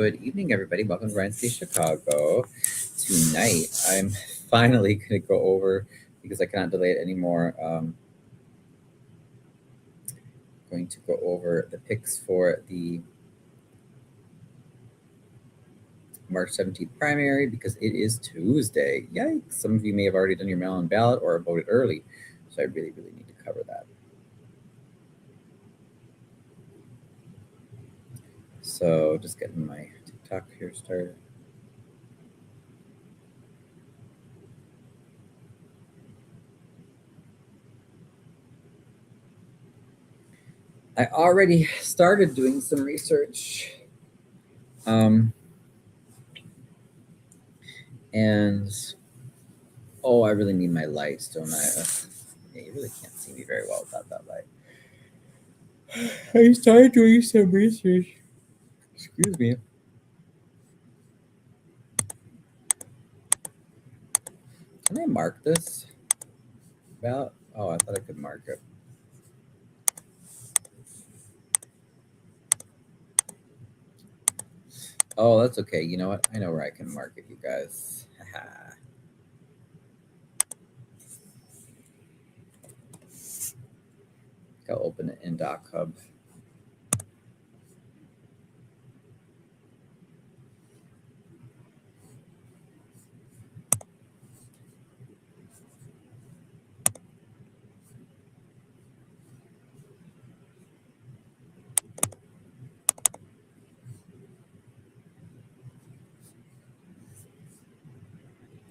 Good evening, everybody. Welcome to Ryan Chicago. Tonight, I'm finally going to go over, because I cannot delay it anymore, going to go over the picks for the March 17th primary, because it is Tuesday. Yikes. Some of you may have already done your mail-in ballot or voted early, so I really need to cover that. So just getting my TikTok here started. I already started doing some research. And oh, I really need my lights, don't I? Yeah, you really can't see me very well without that light. I started doing some research. Excuse me. Can I mark this ballot? Oh, I thought I could mark it. Oh, that's okay. You know what? I know where I can mark it, you guys. I'll open it in Doc Hub.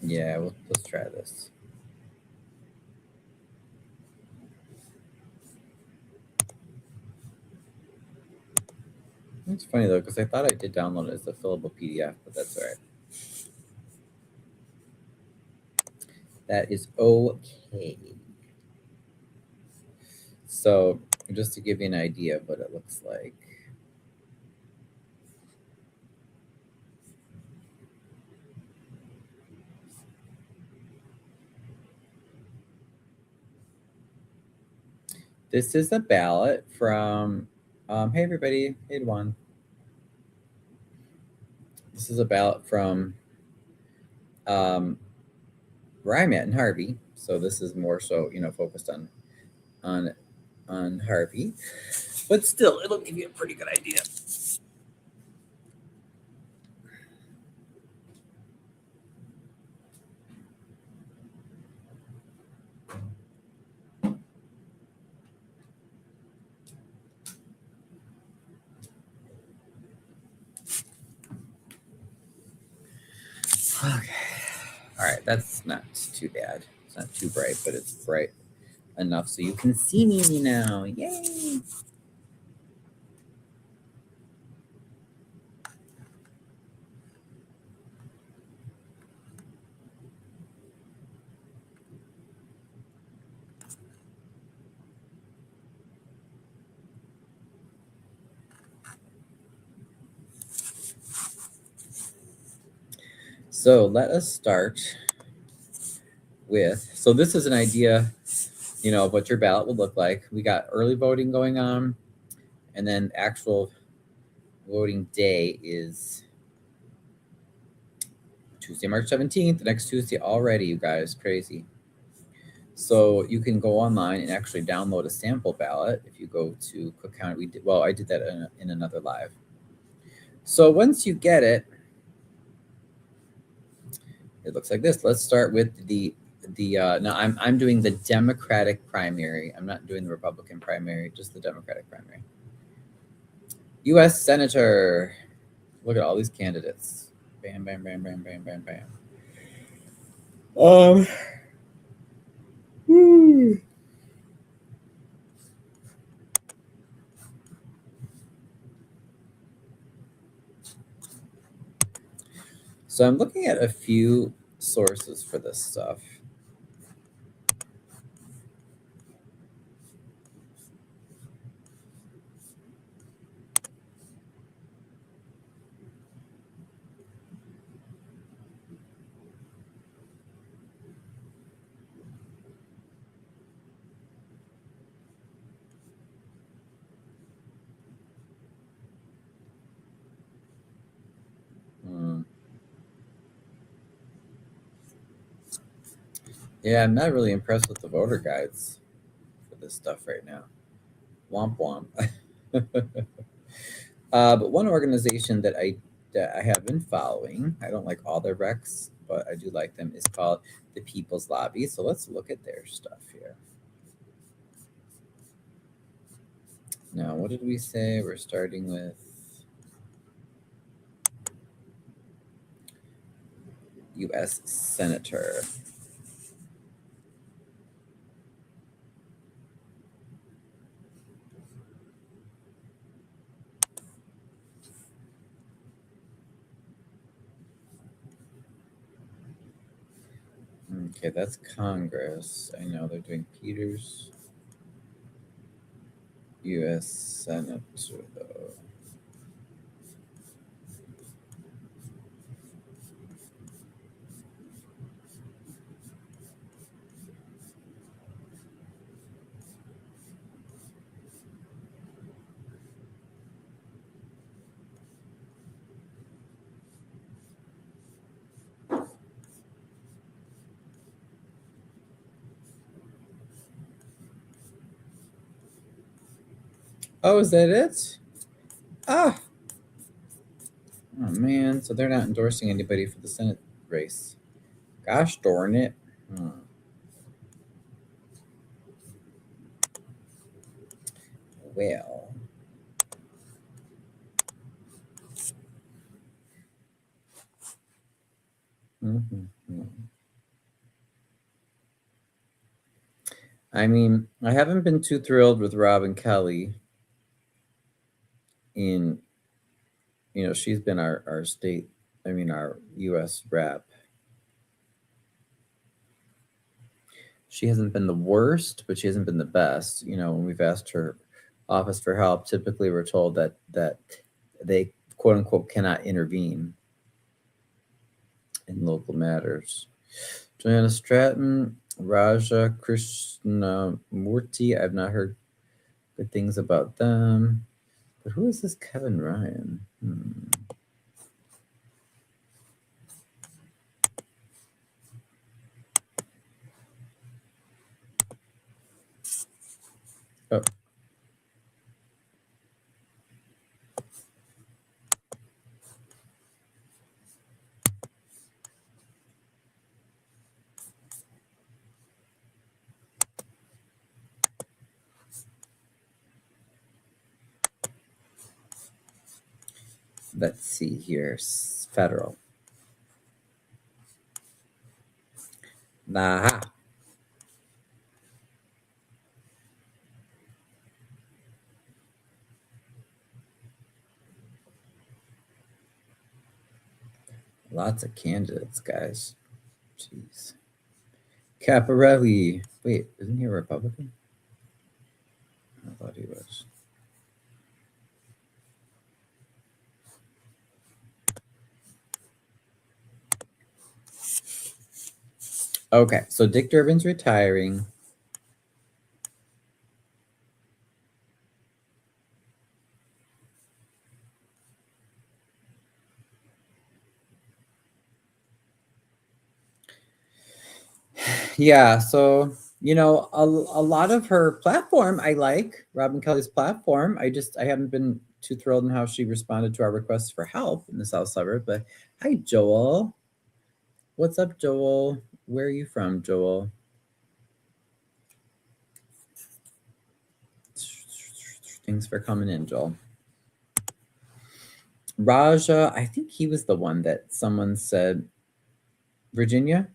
Yeah, let's try this. It's funny though, because I thought I did download it as a fillable PDF, but that's all right. That is okay. So just to give you an idea of what it looks like. This is a ballot from, hey everybody, hey Juan. This is a ballot from where I'm at in Harvey. So this is more so, focused on Harvey, but still, it'll give you a pretty good idea. Okay. All right, that's not too bad. It's not too bright, but it's bright enough so you can see me now. Yay! So let us start with, so this is an idea, of what your ballot will look like. We got early voting going on, and then actual voting day is Tuesday, March 17th, the next Tuesday already, you guys, crazy. So you can go online and actually download a sample ballot if you go to Cook County. I did that in another live. So once you get it, it looks like this. Let's start with now I'm doing the Democratic primary. I'm not doing the Republican primary, just the Democratic primary. U.S. Senator. Look at all these candidates. Bam, bam, bam, bam, bam, bam, bam. So I'm looking at a few sources for this stuff. Yeah, I'm not really impressed with the voter guides for this stuff right now. Womp womp. But one organization that I have been following, I don't like all their recs, but I do like them, is called the People's Lobby. So let's look at their stuff here. Now, what did we say? We're starting with U.S. Senator. Okay, that's Congress. I know they're doing Peters. U.S. Senator, though. Oh, is that it? Ah, oh man. So they're not endorsing anybody for the Senate race. Gosh darn it. Well. Mhm. I mean, I haven't been too thrilled with Robin Kelly. In she's been our state, our U.S. rep. She hasn't been the worst, but she hasn't been the best. When we've asked her office for help, typically we're told that they quote unquote cannot intervene in local matters. Joanna Stratton, Raja Krishnamurti, I've not heard good things about them. But who is this Kevin Ryan? Oh. Let's see here. Federal. Nah. Lots of candidates, guys. Jeez. Caparelli. Wait, isn't he a Republican? I thought he was. Okay, so Dick Durbin's retiring. Yeah, so a lot of her platform I like. Robin Kelly's platform. I haven't been too thrilled in how she responded to our requests for help in the South Suburb. But hi, Joel. What's up, Joel? Where are you from, Joel? Thanks for coming in, Joel. Raja, I think he was the one that someone said. Virginia?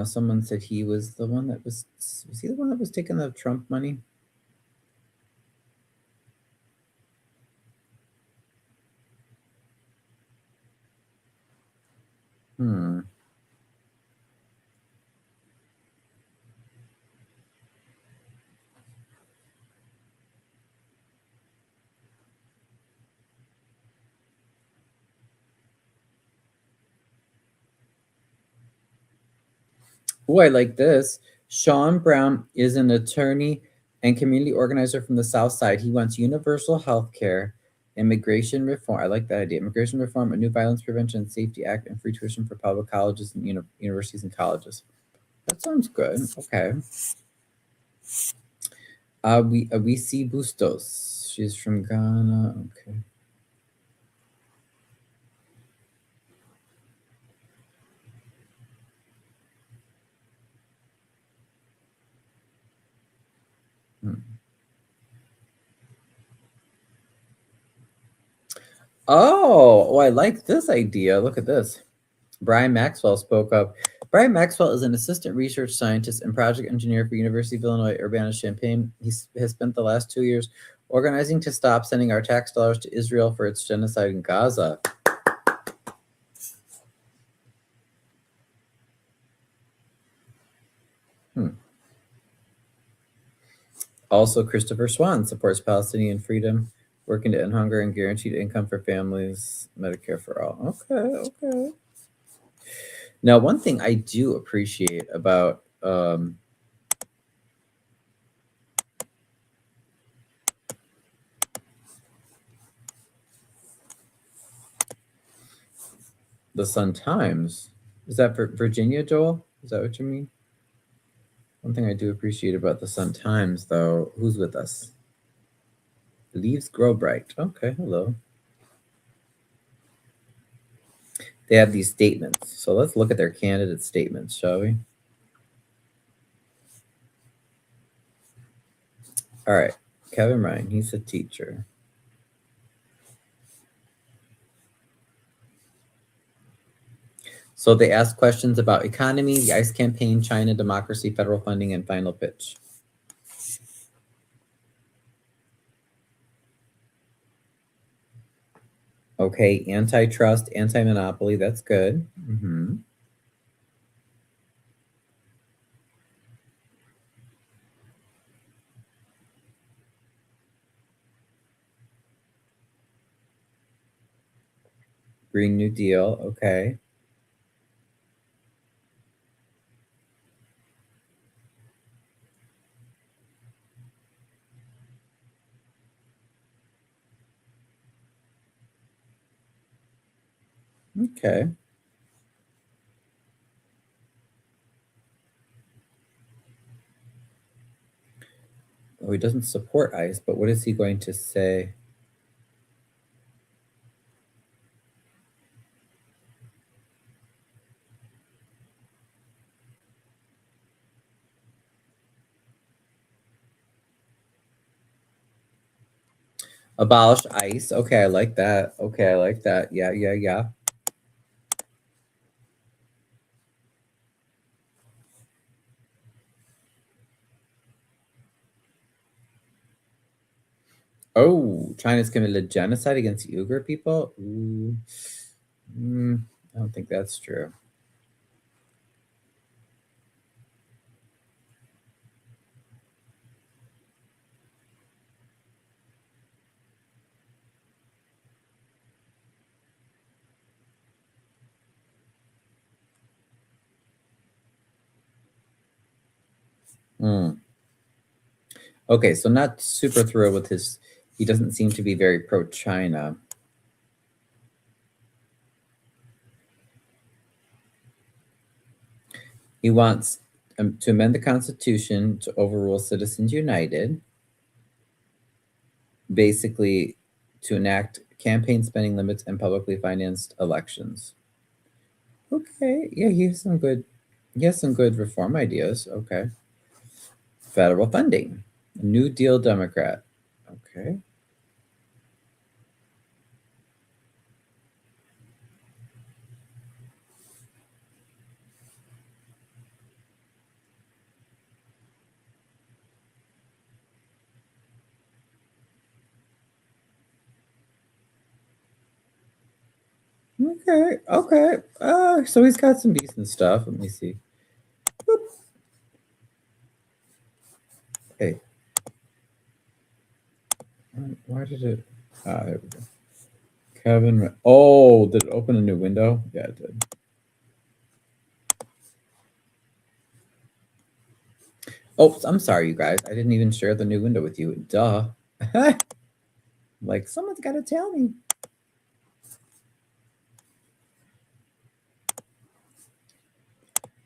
Someone said he was the one that was he the one that was taking the Trump money? Oh, I like this. Sean Brown is an attorney and community organizer from the South Side. He wants universal health care Immigration reform. I like that idea. Immigration reform, a new Violence Prevention and Safety Act, and free tuition for public colleges and universities and colleges. That sounds good. Okay. We see Bustos. She's from Ghana. Okay. Oh, I like this idea. Look at this. Brian Maxwell spoke up. Brian Maxwell is an assistant research scientist and project engineer for University of Illinois Urbana-Champaign. He has spent the last 2 years organizing to stop sending our tax dollars to Israel for its genocide in Gaza. Also, Christopher Swan supports Palestinian freedom, working to end hunger and guaranteed income for families, Medicare for all. Okay. Now, one thing I do appreciate about the Sun-Times, is that for Virginia, Joel? Is that what you mean? One thing I do appreciate about the Sun-Times, though, who's with us? Leaves grow bright. Okay, hello. They have these statements. So let's look at their candidate statements, shall we? All right. Kevin Ryan, he's a teacher. So they ask questions about economy, the ICE campaign, China, democracy, federal funding, and final pitch. Okay, antitrust, anti-monopoly, that's good. Green New Deal, okay. Okay. Oh, he doesn't support ICE, but what is he going to say? Abolish ICE. Okay, I like that. Okay, I like that. Yeah. Oh, China's committed genocide against Uyghur people? Ooh. I don't think that's true. Okay, so not super thrilled with his. He doesn't seem to be very pro-China. He wants to amend the Constitution to overrule Citizens United, basically to enact campaign spending limits and publicly financed elections. Okay, yeah, he has some good reform ideas. Okay. Federal funding. New Deal Democrat. Okay. Okay. So he's got some decent stuff. Let me see. Boop. Hey. Why did it? There we go. Kevin. Oh, did it open a new window? Yeah, it did. Oh, I'm sorry, you guys. I didn't even share the new window with you. Duh. Like, someone's got to tell me.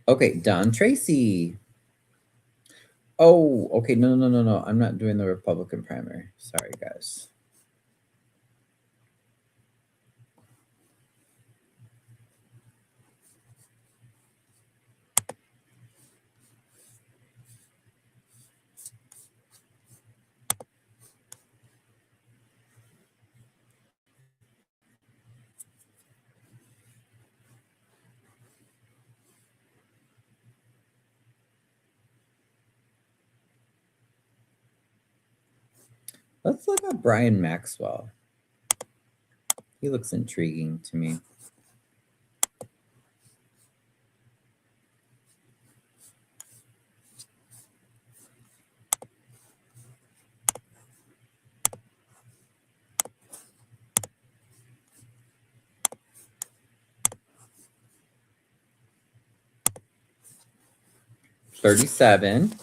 Okay, Don Tracy. Oh, okay. No. I'm not doing the Republican primary. Sorry, guys. Let's look at Brian Maxwell. He looks intriguing to me. $37.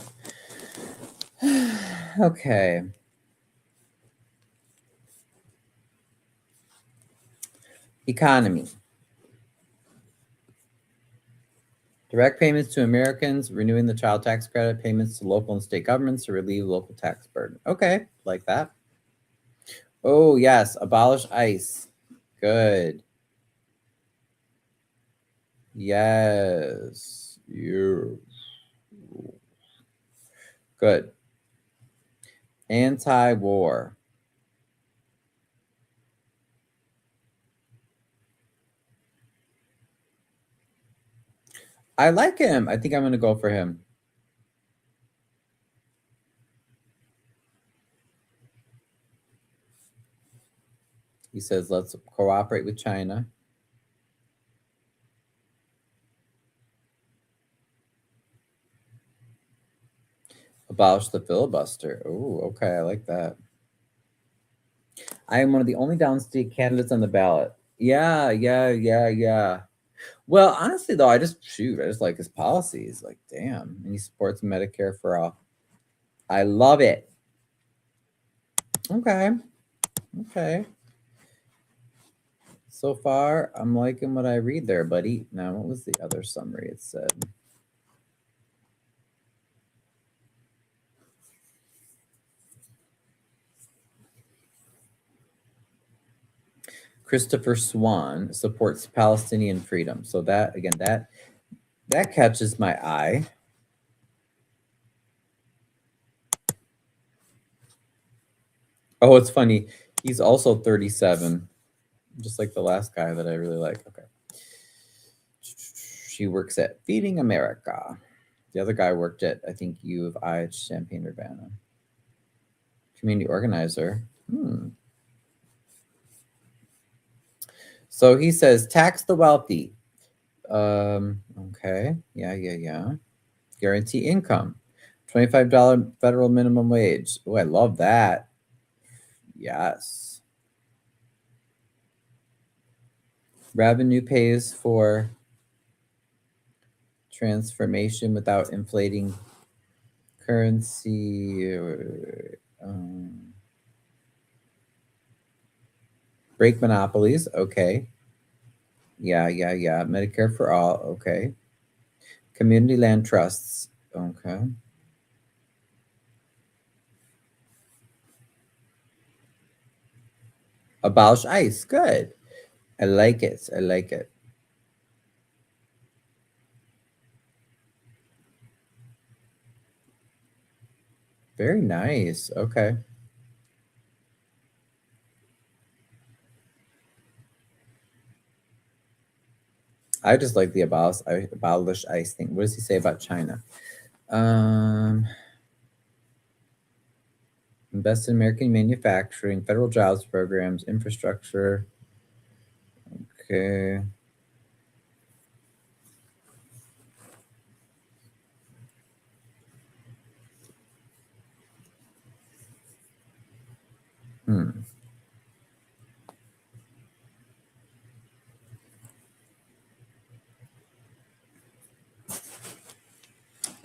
Okay. Economy. Direct payments to Americans, renewing the child tax credit, payments to local and state governments to relieve local tax burden. Okay, like that. Oh, yes. Abolish ICE. Good. Yes. You. Good. Anti-war. I like him. I think I'm going to go for him. He says, let's cooperate with China. Abolish the filibuster. Oh, okay. I like that. I am one of the only downstate candidates on the ballot. Yeah. Well, honestly, though, I just like his policies. Like, damn. And he supports Medicare for all. I love it. Okay. So far, I'm liking what I read there, buddy. Now, what was the other summary it said? Christopher Swan supports Palestinian freedom. So that, again, that catches my eye. Oh, it's funny. He's also 37, just like the last guy that I really like. Okay. She works at Feeding America. The other guy worked at, I think, U of I at Champaign-Urbana. Community organizer. So he says, tax the wealthy. Okay. Yeah. Guarantee income. $25 federal minimum wage. Oh, I love that. Yes. Revenue pays for transformation without inflating currency. Break monopolies. Okay. Yeah. Medicare for all. Okay. Community land trusts. Okay. Abolish ICE. Good. I like it. Very nice. Okay. I just like the abolish ICE thing. What does he say about China? Invest in American manufacturing, federal jobs programs, infrastructure. Okay.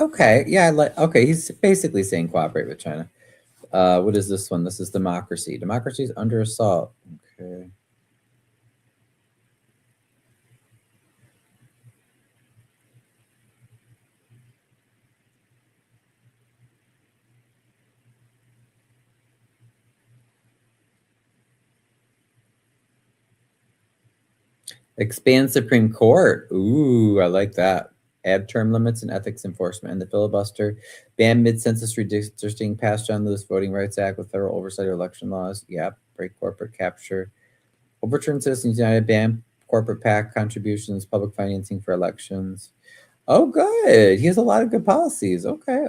Okay. Yeah, okay, he's basically saying cooperate with China. What is this one? This is democracy. Democracy is under assault. Okay. Expand Supreme Court. Ooh, I like that. Add term limits and ethics enforcement. And the filibuster. Ban mid-census redistricting. Pass John Lewis Voting Rights Act with federal oversight of election laws. Yep. Break corporate capture. Overturn Citizens United. Ban corporate PAC contributions. Public financing for elections. Oh, good. He has a lot of good policies. Okay.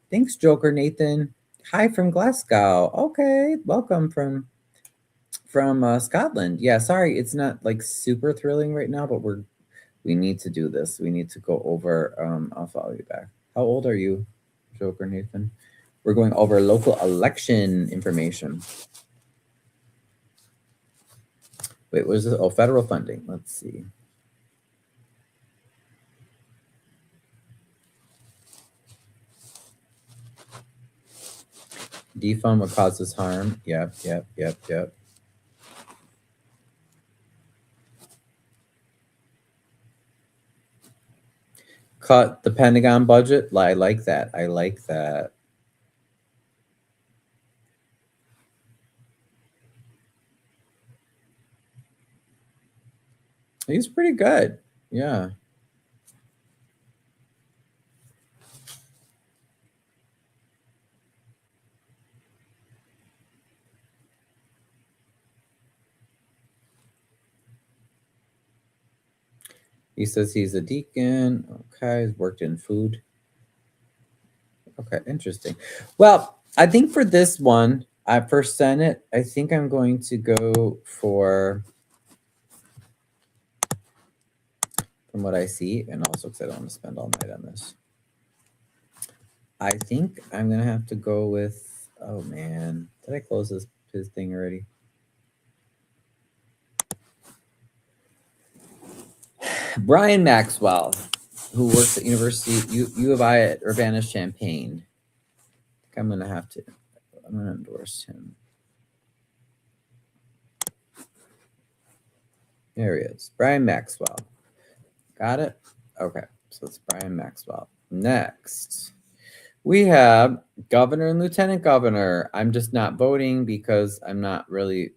Thanks, Joker Nathan. Hi from Glasgow. Okay, welcome from Scotland. Yeah, sorry, it's not like super thrilling right now, but we need to do this. We need to go over. I'll follow you back. How old are you, Joker Nathan? We're going over local election information. Wait, what is this? Oh, federal funding. Let's see. Defund what causes harm. Yep. Cut the Pentagon budget. I like that. He's pretty good. Yeah. He says he's a deacon. Okay, he's worked in food. Okay, interesting. Well, I think for this one, for Senate, I think I'm going to go for, from what I see, and also because I don't want to spend all night on this. I think I'm going to have to go with, oh man, did I close his thing already? Brian Maxwell, who works at U of I at Urbana-Champaign. I think I'm going to endorse him. There he is. Brian Maxwell. Got it? Okay. So it's Brian Maxwell. Next, we have governor and lieutenant governor. I'm just not voting because I'm not really.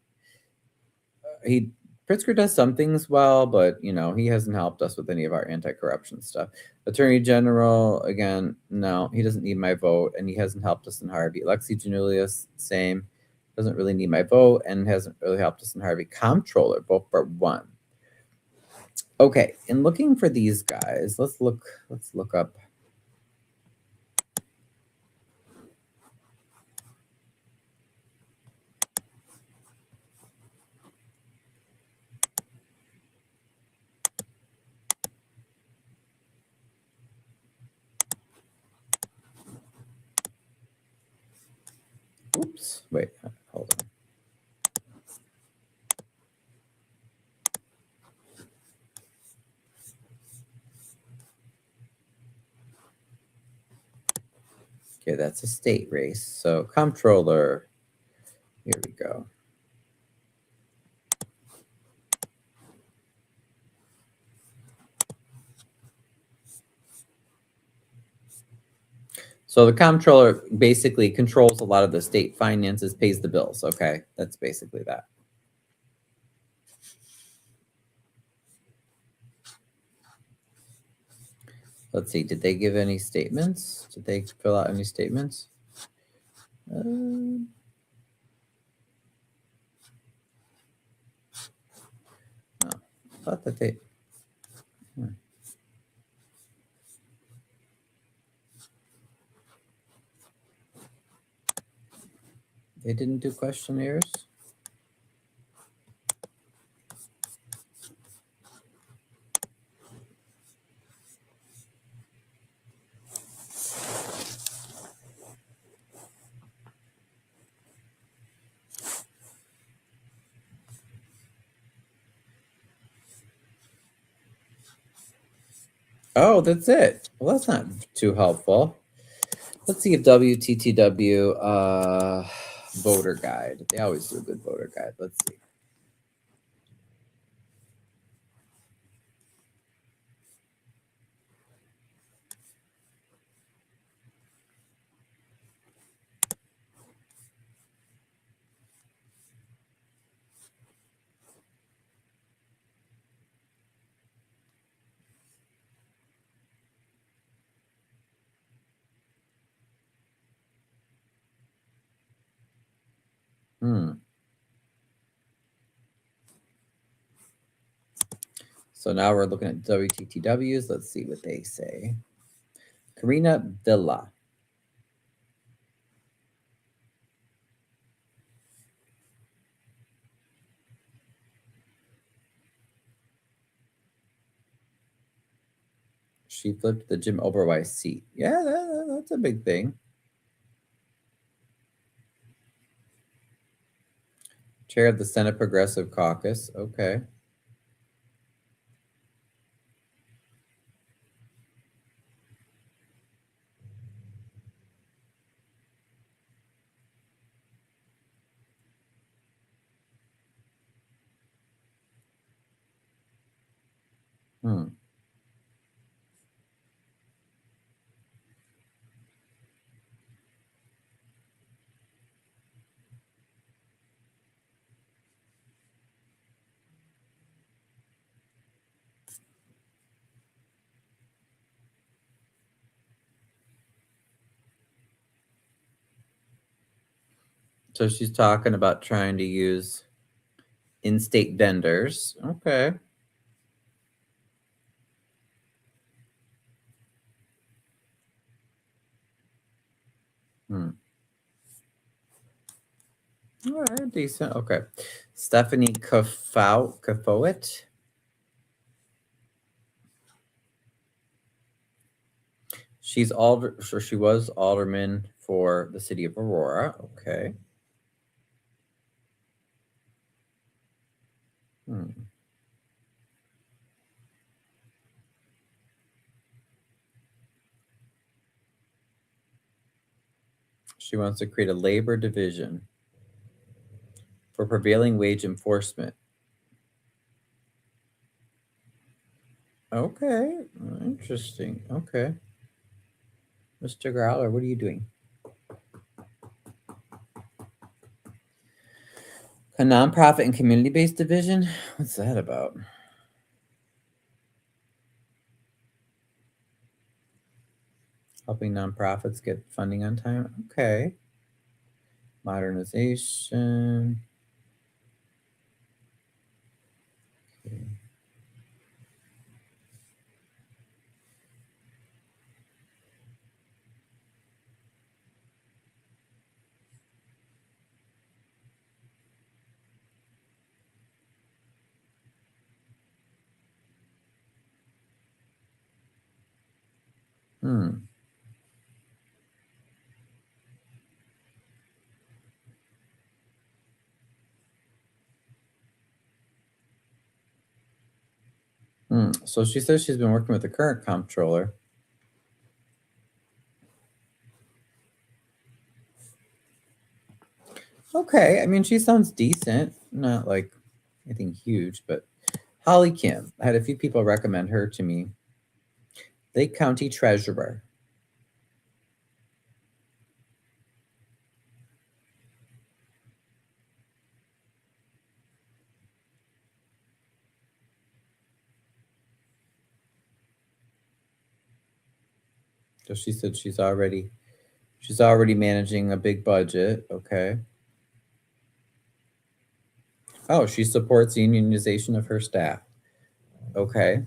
Pritzker does some things well, but he hasn't helped us with any of our anti-corruption stuff. Attorney General, again, no, he doesn't need my vote, and he hasn't helped us in Harvey. Alexi Janulius, same, doesn't really need my vote, and hasn't really helped us in Harvey. Comptroller, vote for one. Okay, in looking for these guys, let's look up. Oops, wait, hold on. Okay, that's a state race. So comptroller, here we go. So the comptroller basically controls a lot of the state finances, pays the bills. Okay, that's basically that. Let's see, did they give any statements? Did they fill out any statements? No, I thought that they... They didn't do questionnaires? Oh, that's it. Well, that's not too helpful. Let's see if WTTW voter guide. They always do a good voter guide. Let's see. So now we're looking at WTTWs. Let's see what they say. Karina Villa. She flipped the Jim Oberweis seat. Yeah, that's a big thing. Chair of the Senate Progressive Caucus. Okay. So she's talking about trying to use in-state vendors. Okay. All right, decent. Okay. Stephanie Kafowit. She was alderman for the city of Aurora. Okay. She wants to create a labor division for prevailing wage enforcement. Okay, interesting. Okay. Mr. Growler, what are you doing? A nonprofit and community-based division? What's that about? Helping nonprofits get funding on time? Okay. Modernization. Okay. So she says she's been working with the current comptroller. Okay, I mean, she sounds decent. Not like anything huge, but Holly Kim. I had a few people recommend her to me. Lake County Treasurer. So she said she's already managing a big budget. Okay. Oh, she supports unionization of her staff. Okay.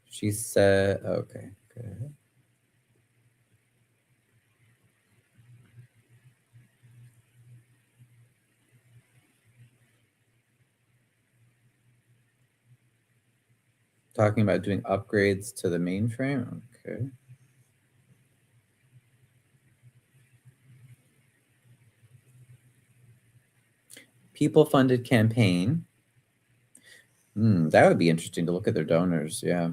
She said, okay, good. talking about doing upgrades to the mainframe. Okay. People-funded campaign. That would be interesting to look at their donors. Yeah.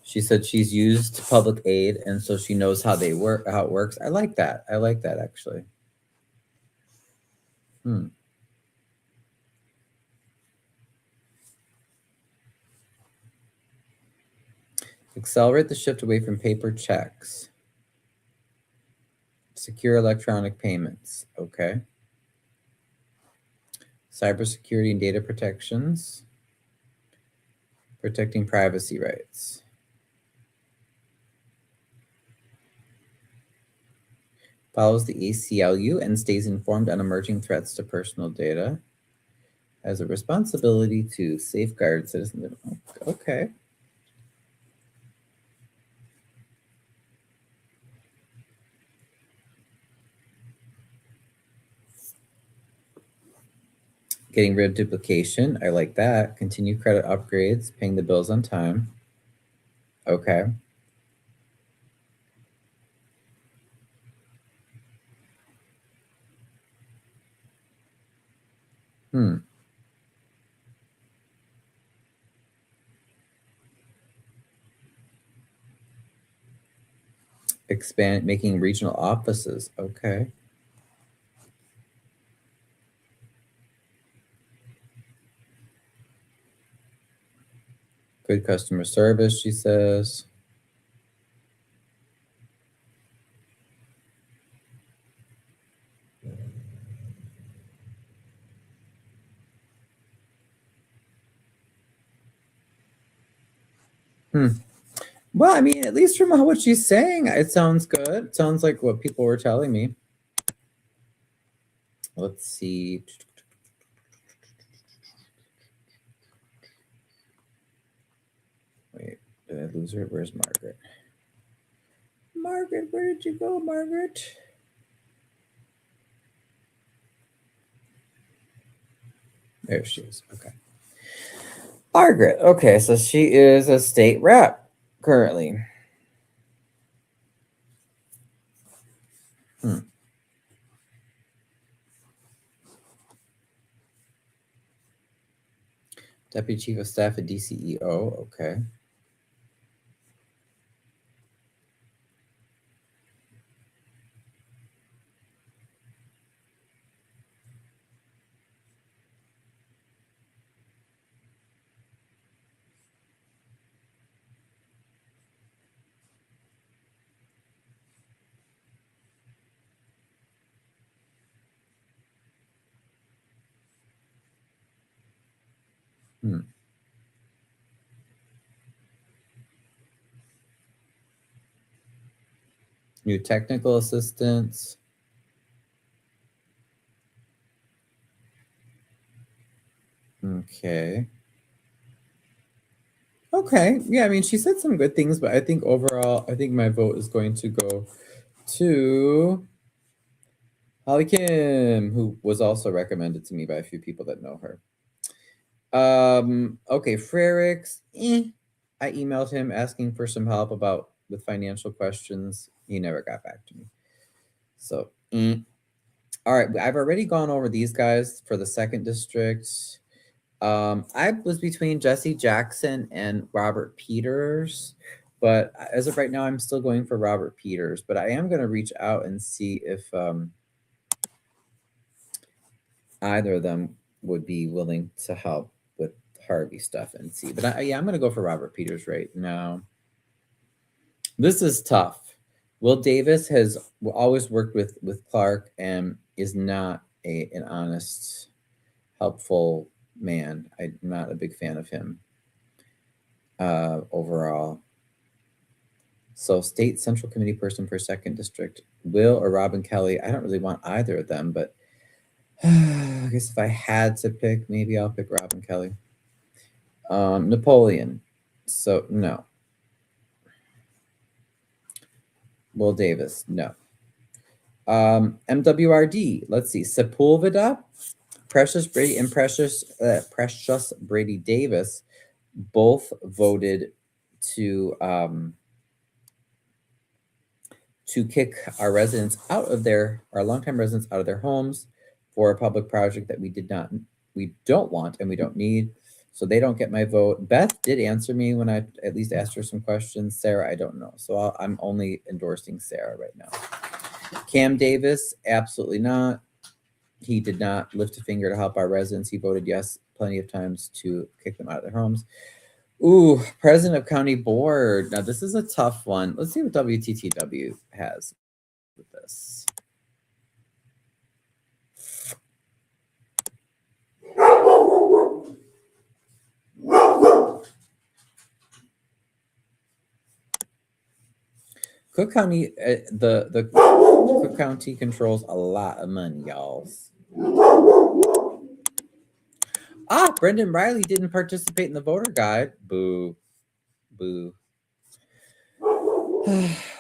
She said she's used public aid, and so she knows how they work, how it works. I like that. I like that actually. Accelerate the shift away from paper checks. Secure electronic payments. Okay. Cybersecurity and data protections. Protecting privacy rights. Follows the ACLU and stays informed on emerging threats to personal data. Has a responsibility to safeguard citizens. Okay. Getting rid of duplication. I like that. Continue credit upgrades. Paying the bills on time. Okay. Expand, making regional offices. Okay. Good customer service, she says. Well, I mean, at least from what she's saying, it sounds good. It sounds like what people were telling me. Let's see. Wait, did I lose her? Where's Margaret? Margaret, where did you go, Margaret? There she is. Okay. Margaret. Okay, so she is a state rep currently. Deputy Chief of Staff at DCEO. Okay. New technical assistants. Okay. Okay. Yeah, I mean, she said some good things, but I think overall, I think my vote is going to go to Holly Kim, who was also recommended to me by a few people that know her. Okay, Frericks. I emailed him asking for some help with financial questions. He never got back to me. So, all right, I've already gone over these guys for the second district. I was between Jesse Jackson and Robert Peters, but as of right now, I'm still going for Robert Peters. But I am going to reach out and see if either of them would be willing to help with Harvey stuff and see. But I'm going to go for Robert Peters right now. This is tough. Will Davis has always worked with Clark and is not an honest, helpful man. I'm not a big fan of him overall. So state central committee person for second district, Will or Robin Kelly. I don't really want either of them, but I guess if I had to pick, maybe I'll pick Robin Kelly. Napoleon. So no. Will Davis, no. MWRD, let's see. Sepulveda, Precious Brady, and Precious Brady Davis both voted to kick our residents out of our longtime residents out of their homes for a public project that we don't want, and we don't need. So they don't get my vote. Beth did answer me when I at least asked her some questions. Sarah, I don't know. So I'm only endorsing Sarah right now. Cam Davis, absolutely not. He did not lift a finger to help our residents. He voted yes plenty of times to kick them out of their homes. Ooh, President of County Board. Now, this is a tough one. Let's see what WTTW has with this. Cook County, the Cook County controls a lot of money, y'all. Brendan Riley didn't participate in the voter guide. Boo. Boo.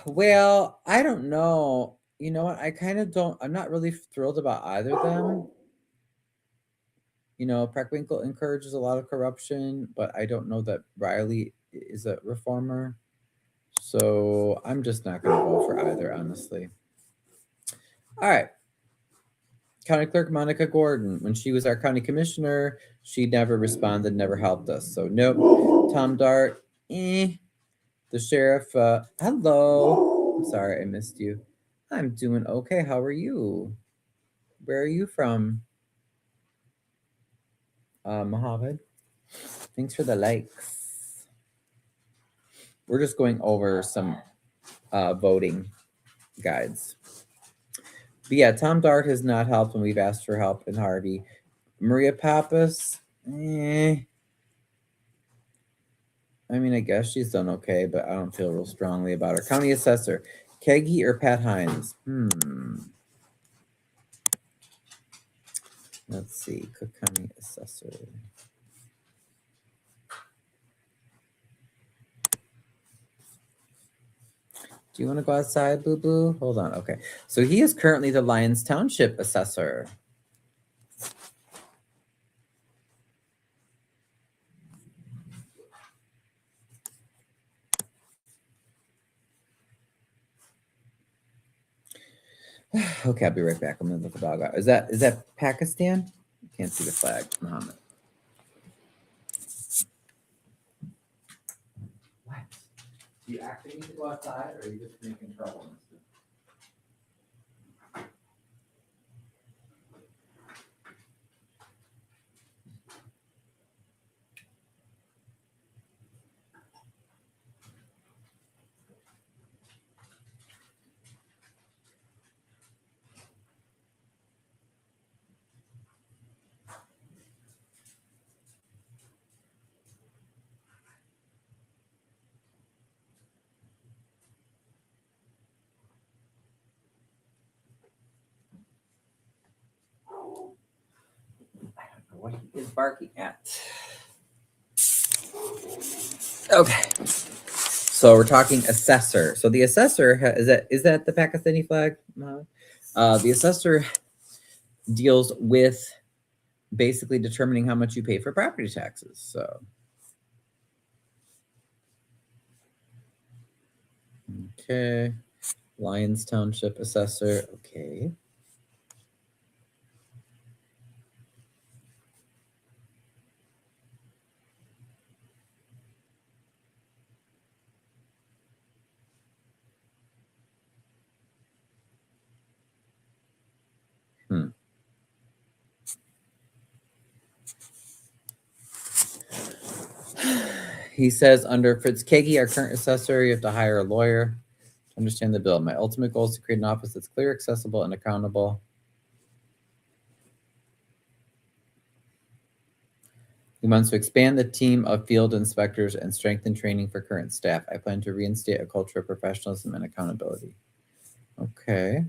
Well, I don't know. You know what? I kind of don't. I'm not really thrilled about either of them. You know, Preckwinkle encourages a lot of corruption, but I don't know that Riley is a reformer. So I'm just not going to vote for either, honestly. All right. County Clerk Monica Gordon. When she was our county commissioner, she never responded, never helped us. So nope. Tom Dart, The sheriff, hello. I'm sorry I missed you. I'm doing okay. How are you? Where are you from? Mohammed. Thanks for the likes. We're just going over some voting guides. But yeah, Tom Dart has not helped when we've asked for help in Harvey. Maria Pappas, I mean, I guess she's done okay, but I don't feel real strongly about her. County Assessor, Keggy or Pat Hines? Let's see, Cook County Assessor. Do you want to go outside, boo-boo? Hold on, okay. So he is currently the Lyons Township Assessor. Okay, I'll be right back. I'm gonna let the dog out. Is that Pakistan? Can't see the flag, Muhammad. What? Do you actually need to go outside, or are you just making trouble? I don't know what he is barking at. Okay. So we're talking assessor. So the assessor is that the Pakistani flag? No. The assessor deals with basically determining how much you pay for property taxes. So okay, Lyons Township Assessor. Okay. He says under Fitzkegi, our current assessor, you have to hire a lawyer to understand the bill. My ultimate goal is to create an office that's clear, accessible, and accountable. He wants to expand the team of field inspectors and strengthen training for current staff. I plan to reinstate a culture of professionalism and accountability. Okay.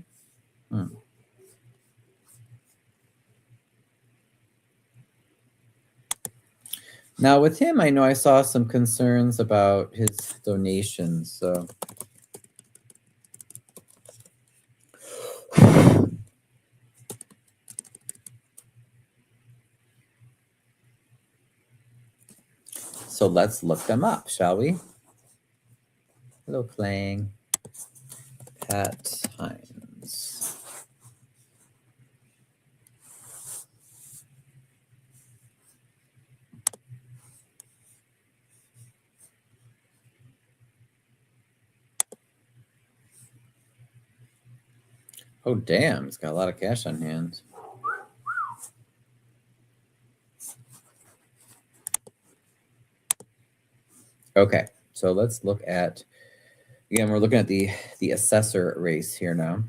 Now with him, I know I saw some concerns about his donations. So So let's look them up, shall we? Hello, Clang. Pat Hines. Oh, damn. He's got a lot of cash on hand. Okay, so let's look at, again, we're looking at the assessor race here now.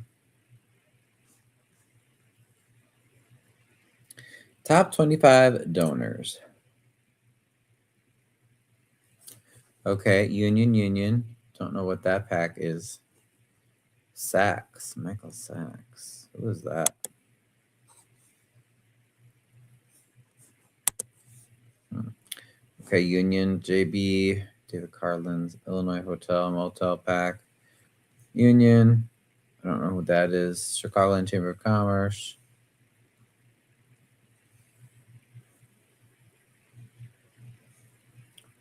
Top 25 donors. Okay, Union. Don't know what that pack is. Sachs, Michael Sachs. Who is that? Okay, Union, JB, David Carlin's, Illinois Hotel, Motel Pack. Union, I don't know who that is. Chicagoland Chamber of Commerce.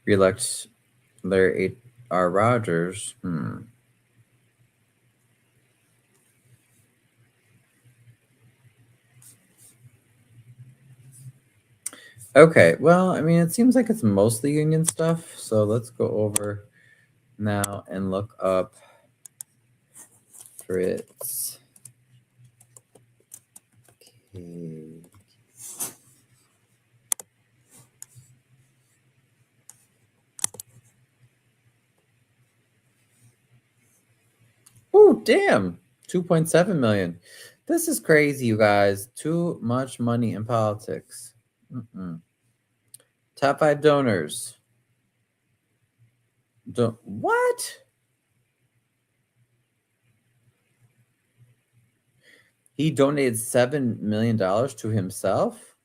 Reelect Larry R. Rogers. Okay, well, I mean, it seems like it's mostly union stuff. So let's go over now and look up Fritz. Okay. Oh, damn. 2.7 million. This is crazy, you guys. Too much money in politics. Top 5 donors. What? He donated $7 million to himself?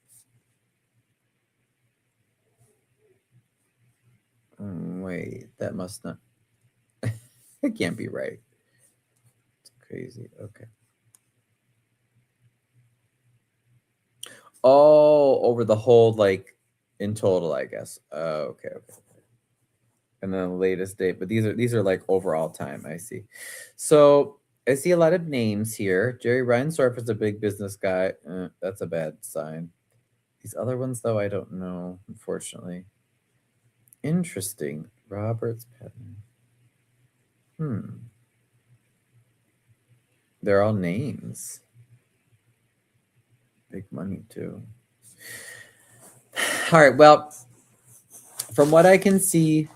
Wait, that must not. It can't be right. It's crazy. Okay. Oh, over the whole, like, in total, I guess. Okay. And then the latest date, but these are like overall time. I see. So I see a lot of names here. Jerry Reinsdorf is a big business guy. That's a bad sign. These other ones, though, I don't know, unfortunately. Interesting. Roberts patent. They're all names. Big money, too. All right, well, from what I can see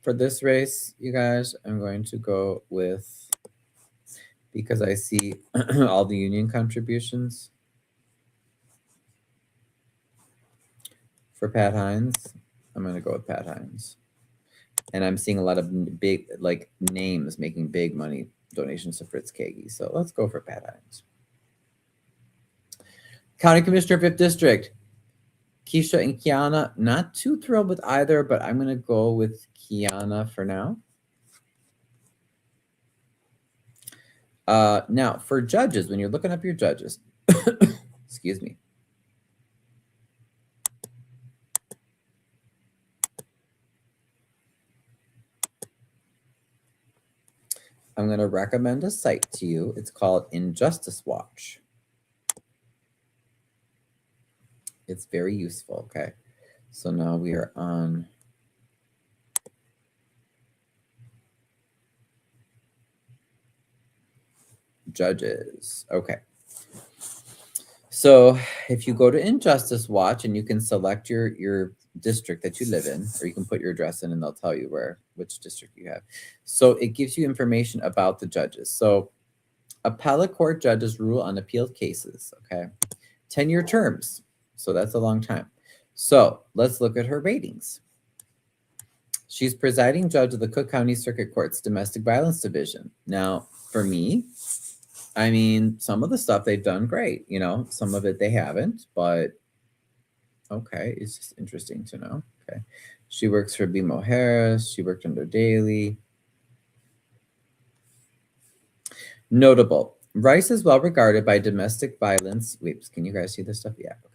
for this race, you guys, I'm going to go with, because I see all the union contributions for Pat Hines, I'm going to go with Pat Hines. And I'm seeing a lot of big, like, names making big money donations to Fritz Kagi. So let's go for Pat Hines. County Commissioner, 5th District. Keisha and Kiana, not too thrilled with either, but I'm going to go with Kiana for now. Now, for judges, when you're looking up your judges, excuse me. I'm going to recommend a site to you. It's called Injustice Watch. It's very useful, okay? So now we are on judges. Okay. So if you go to Injustice Watch, and you can select your district that you live in, or you can put your address in and they'll tell you which district you have. So it gives you information about the judges. So appellate court judges rule on appealed cases, okay? 10-year terms. So that's a long time. So let's look at her ratings. She's presiding judge of the Cook County Circuit Court's Domestic Violence Division. Now, for me, I mean, some of the stuff they've done great, you know, some of it they haven't, but okay, it's just interesting to know. Okay. She works for BMO Harris. She worked under Daley. Notable. Rice is well regarded by domestic violence. Wait, can you guys see this stuff? Yeah. Okay.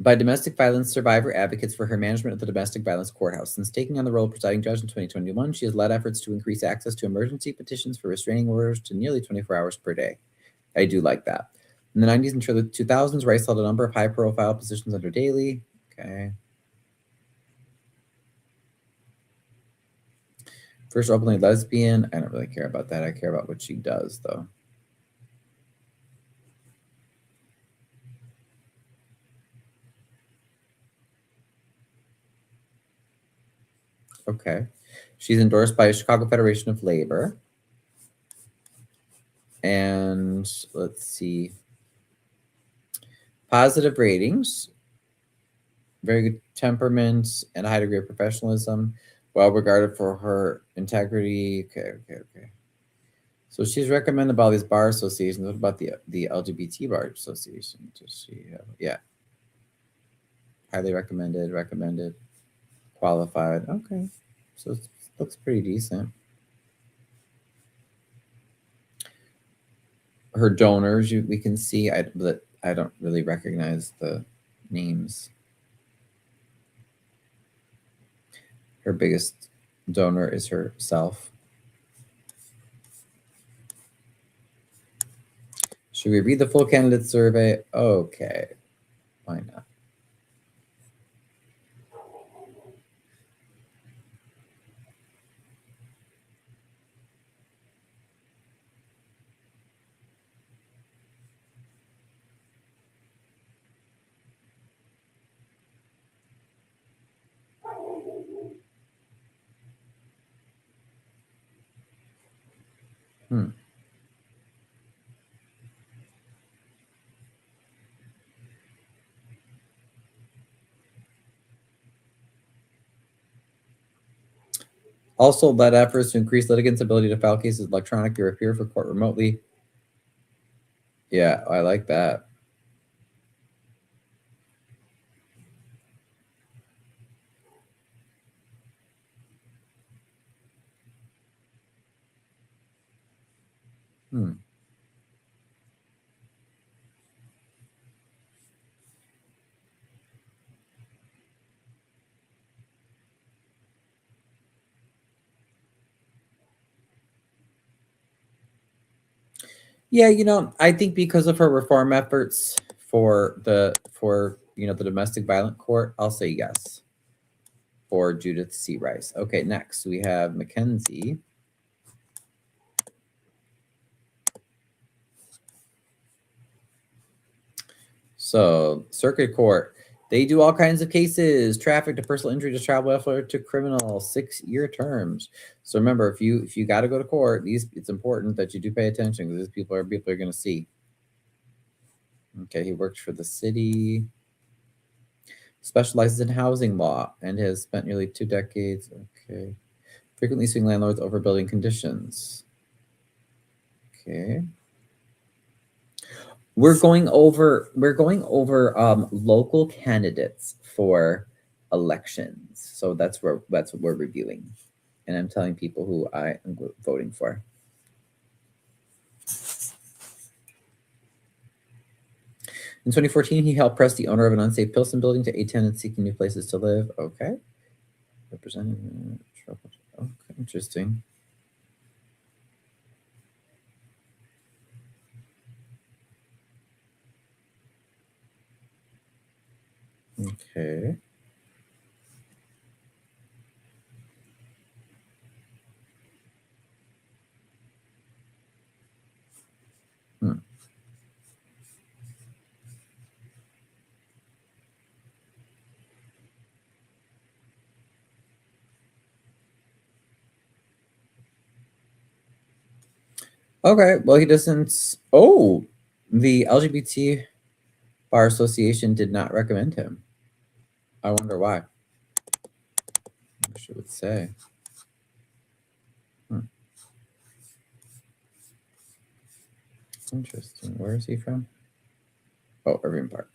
by domestic violence survivor advocates for her management of the domestic violence courthouse. Since taking on the role of presiding judge in 2021, she has led efforts to increase access to emergency petitions for restraining orders to nearly 24 hours per day. I do like that. In the 90s and early 2000s, Rice held a number of high-profile positions under Daley. Okay. First openly lesbian. I don't really care about that. I care about what she does, though. Okay. She's endorsed by Chicago Federation of Labor. And let's see. Positive ratings. Very good temperament and a high degree of professionalism. Well regarded for her integrity. Okay. So she's recommended by all these bar associations. What about the LGBT bar association? Does she have? Yeah. Highly recommended, qualified. Okay. So it looks pretty decent. Her donors, we can see. But I don't really recognize the names. Her biggest donor is herself. Should we read the full candidate survey? Okay. Why not? Also led efforts to increase litigants' ability to file cases electronically or appear for court remotely. Yeah, I like that. Yeah, I think because of her reform efforts for the domestic violent court, I'll say yes for Judith C. Rice. Okay, next we have Mackenzie. So circuit court, they do all kinds of cases: traffic to personal injury to child welfare to criminal, 6-year terms. So remember, if you got to go to court, it's important that you do pay attention because these people are going to see. Okay, he worked for the city, specializes in housing law, and has spent nearly 2 decades. Okay, frequently suing landlords over building conditions. Okay. We're going over local candidates for elections. So that's what we're reviewing. And I'm telling people who I am voting for. In 2014, he helped press the owner of an unsafe Pilsen building to aid tenants seeking new places to live. Okay. Representing. Okay, interesting. Okay. Okay, well, he doesn't. Oh, the LGBT Bar Association did not recommend him. I wonder why. I wish it would say. Interesting. Where is he from? Oh, Irving Park.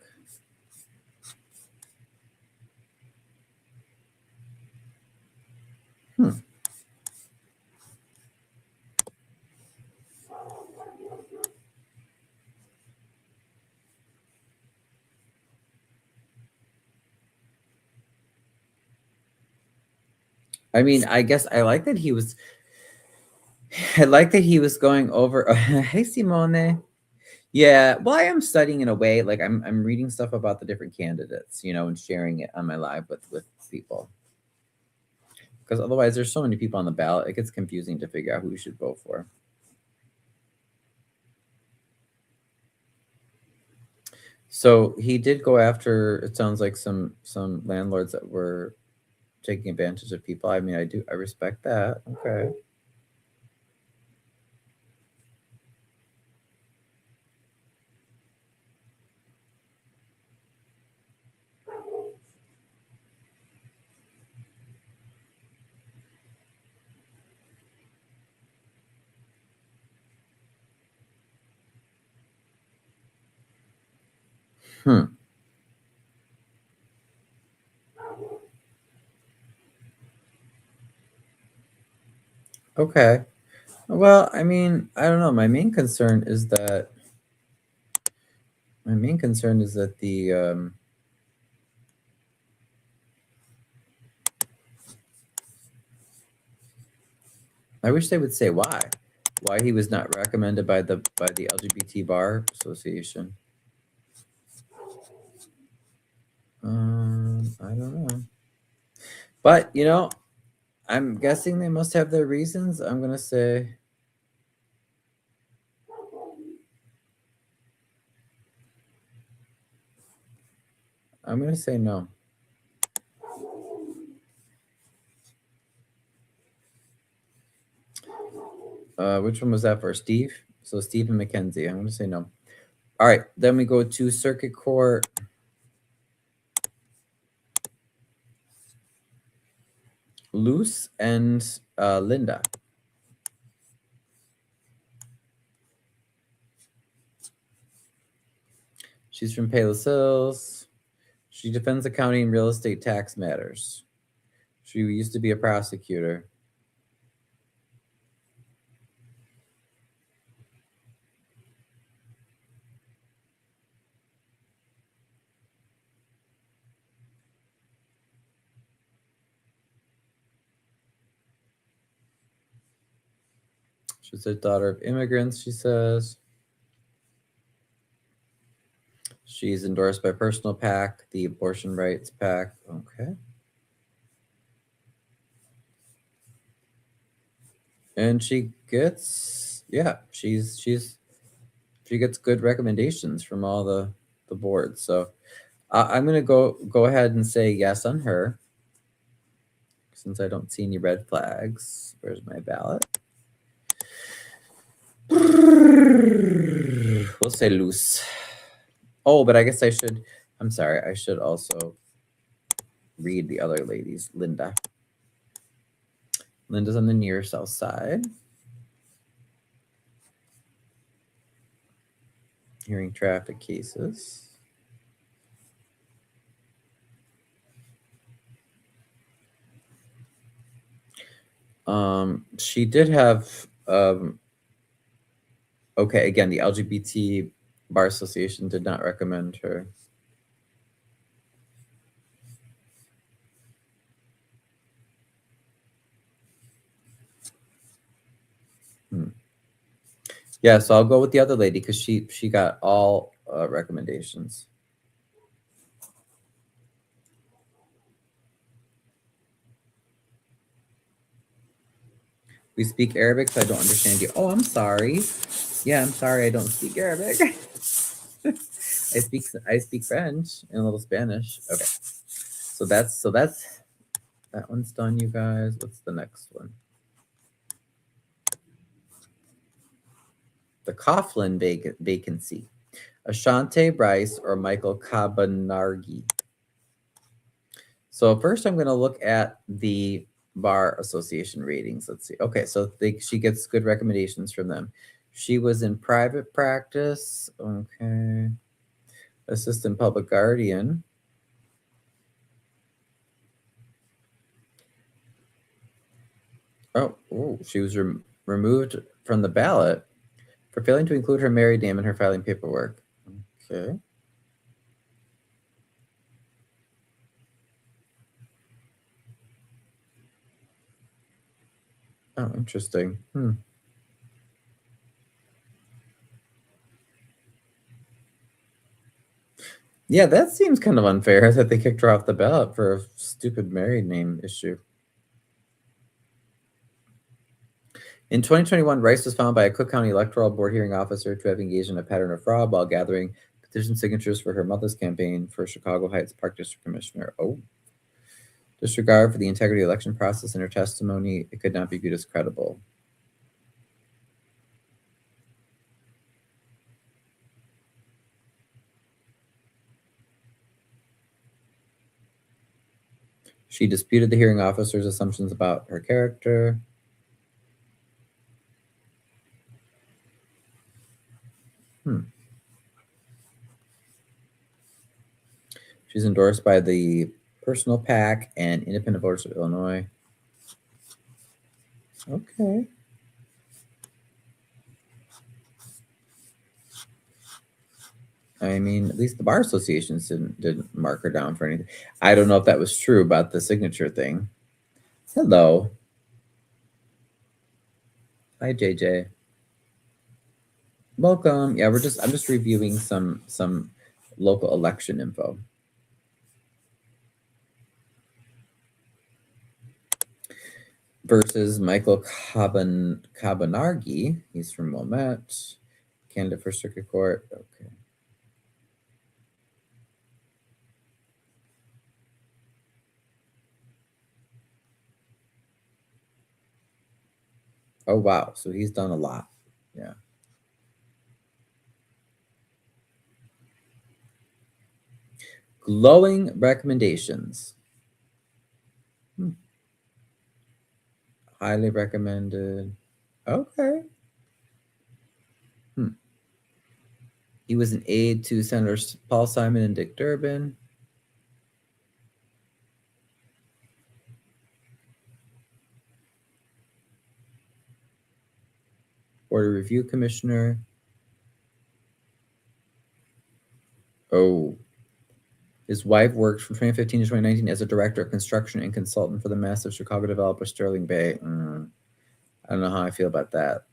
I mean, I guess I like that he was. I like that he was going over. Hey, Simone. Yeah, well, I am studying in a way. Like I'm reading stuff about the different candidates, and sharing it on my live with people. Because otherwise, there's so many people on the ballot, it gets confusing to figure out who you should vote for. So he did go after. It sounds like some landlords that were taking advantage of people. I mean, I respect that. Okay. Hmm. Okay. Well, I mean, I don't know. My main concern is that the I wish they would say why he was not recommended by the LGBT Bar Association. I don't know, but I'm guessing they must have their reasons. I'm gonna say no. Which one was that for? Steve? So Steve and Mackenzie. I'm gonna say no. All right, then we go to Circuit Court. Luce and Linda. She's from Palos Hills. She defends accounting and real estate tax matters. She used to be a prosecutor. She's the daughter of immigrants, she says. She's endorsed by Personal PAC, the Abortion Rights PAC. Okay. And she gets, she gets good recommendations from all the boards. So I'm gonna go ahead and say yes on her, since I don't see any red flags. Where's my ballot? We'll say loose. Oh, but I guess I'm sorry, I should also read the other ladies. Linda's on the near south side. Hearing traffic cases. She did have okay, again, the LGBT Bar Association did not recommend her. Yeah, so I'll go with the other lady because she got all recommendations. We speak Arabic, so I don't understand you. Oh, I'm sorry. Yeah, I'm sorry. I don't speak Arabic. I speak French and a little Spanish. Okay, so that's that one's done, you guys. What's the next one? The Coughlin vacancy. Ashante Bryce or Michael Cabanargi. So first, I'm going to look at the Bar Association ratings. Let's see. Okay, so she gets good recommendations from them. She was in private practice. Okay. Assistant public guardian. Oh, ooh, she was removed from the ballot for failing to include her married name in her filing paperwork. Okay. Oh, interesting. Yeah, that seems kind of unfair that they kicked her off the ballot for a stupid married name issue. In 2021, Rice was found by a Cook County Electoral Board hearing officer to have engaged in a pattern of fraud while gathering petition signatures for her mother's campaign for Chicago Heights Park District Commissioner. Oh, disregard for the integrity of the election process in her testimony, it could not be viewed as credible. She disputed the hearing officer's assumptions about her character. She's endorsed by the Personal PAC and Independent Voters of Illinois. Okay. I mean, at least the bar associations didn't mark her down for anything. I don't know if that was true about the signature thing. Hello. Hi, JJ. Welcome. Yeah, I'm just reviewing some local election info. Versus Michael Cabanargi. He's from Wilmette, candidate for Circuit Court. Okay. Oh, wow. So he's done a lot. Yeah. Glowing recommendations. Highly recommended. Okay. He was an aide to Senators Paul Simon and Dick Durbin. Board of Review Commissioner. Oh. His wife worked from 2015 to 2019 as a director of construction and consultant for the massive Chicago developer Sterling Bay. I don't know how I feel about that.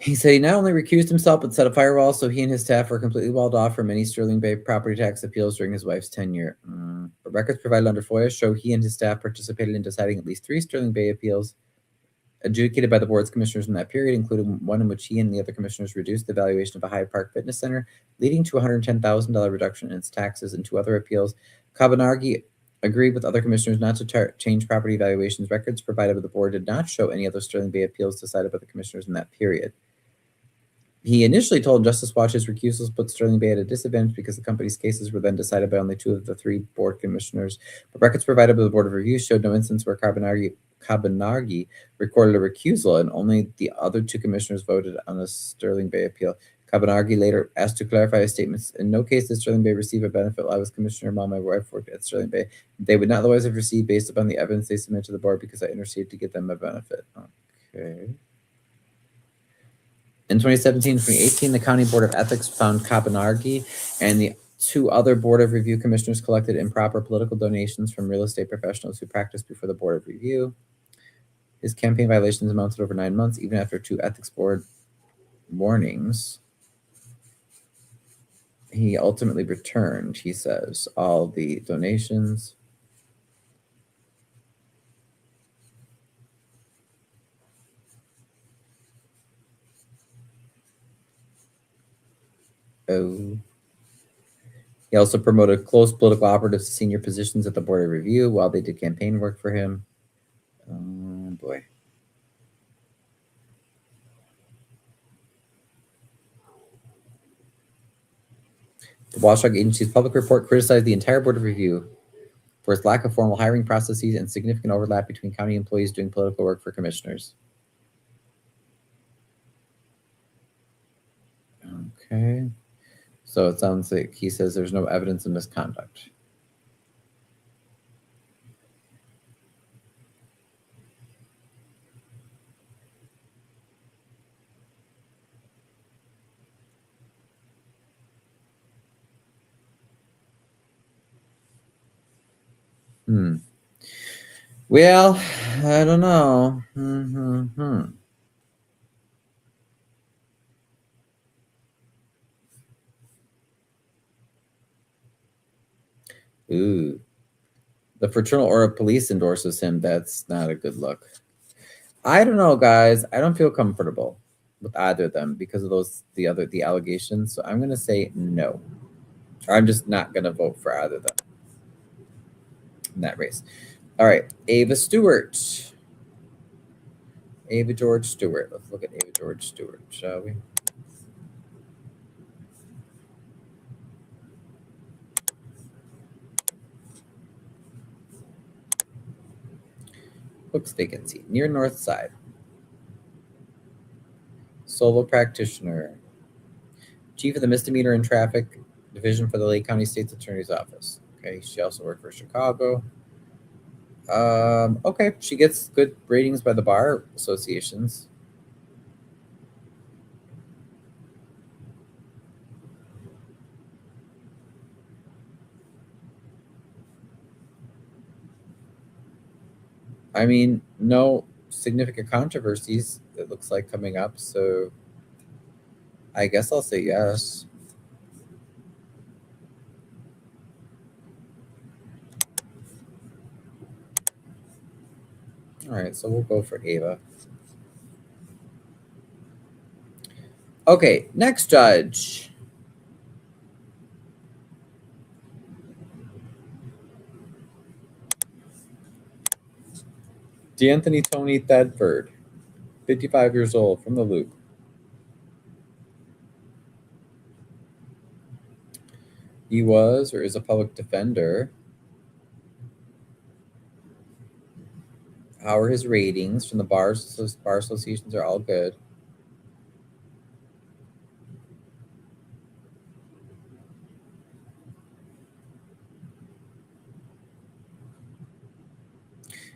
He said he not only recused himself, but set a firewall so he and his staff were completely walled off from any Sterling Bay property tax appeals during his wife's tenure. But records provided under FOIA show he and his staff participated in deciding at least 3 Sterling Bay appeals adjudicated by the board's commissioners in that period, including one in which he and the other commissioners reduced the valuation of a Hyde Park fitness center, leading to a $110,000 reduction in its taxes. And 2 other appeals, Cabanargi agreed with other commissioners not to change property valuations. Records provided by the board did not show any other Sterling Bay appeals decided by the commissioners in that period. He initially told Justice Watch his recusals put Sterling Bay at a disadvantage because the company's cases were then decided by only 2 of the 3 board commissioners. But records provided by the Board of Review showed no instance where Cabanargi recorded a recusal, and only the other 2 commissioners voted on a Sterling Bay appeal. Cabanargi later asked to clarify his statements. In no case did Sterling Bay receive a benefit while I was commissioner while my wife worked at Sterling Bay. They would not otherwise have received based upon the evidence they submitted to the board because I interceded to get them a benefit. Okay. In 2017 and 2018, the County Board of Ethics found Cabanargi and the 2 other Board of Review commissioners collected improper political donations from real estate professionals who practiced before the Board of Review. His campaign violations amounted over 9 months, even after 2 ethics board warnings. He ultimately returned, he says, all the donations. Oh. He also promoted close political operatives to senior positions at the Board of Review while they did campaign work for him. Oh, boy. The watchdog agency's public report criticized the entire Board of Review for its lack of formal hiring processes and significant overlap between county employees doing political work for commissioners. Okay. So it sounds like he says there's no evidence of misconduct. Well, I don't know. Ooh. The Fraternal Order of Police endorses him. That's not a good look. I don't know, guys. I don't feel comfortable with either of them because of the allegations. So I'm gonna say no. Or I'm just not gonna vote for either of them in that race. All right, Ava Stewart. Ava George Stewart. Let's look at Ava George Stewart, shall we? Books vacancy near North Side. Solo practitioner. Chief of the Misdemeanor and Traffic Division for the Lake County State's Attorney's Office. Okay, she also worked for Chicago. Okay, she gets good ratings by the bar associations. I mean, no significant controversies, it looks like, coming up, so I guess I'll say yes. All right, so we'll go for Ava. Okay, next judge. D'Anthony Tony Thedford, 55 years old, from the Loop. He was or is a public defender. How are his ratings from the bars? Bar associations are all good.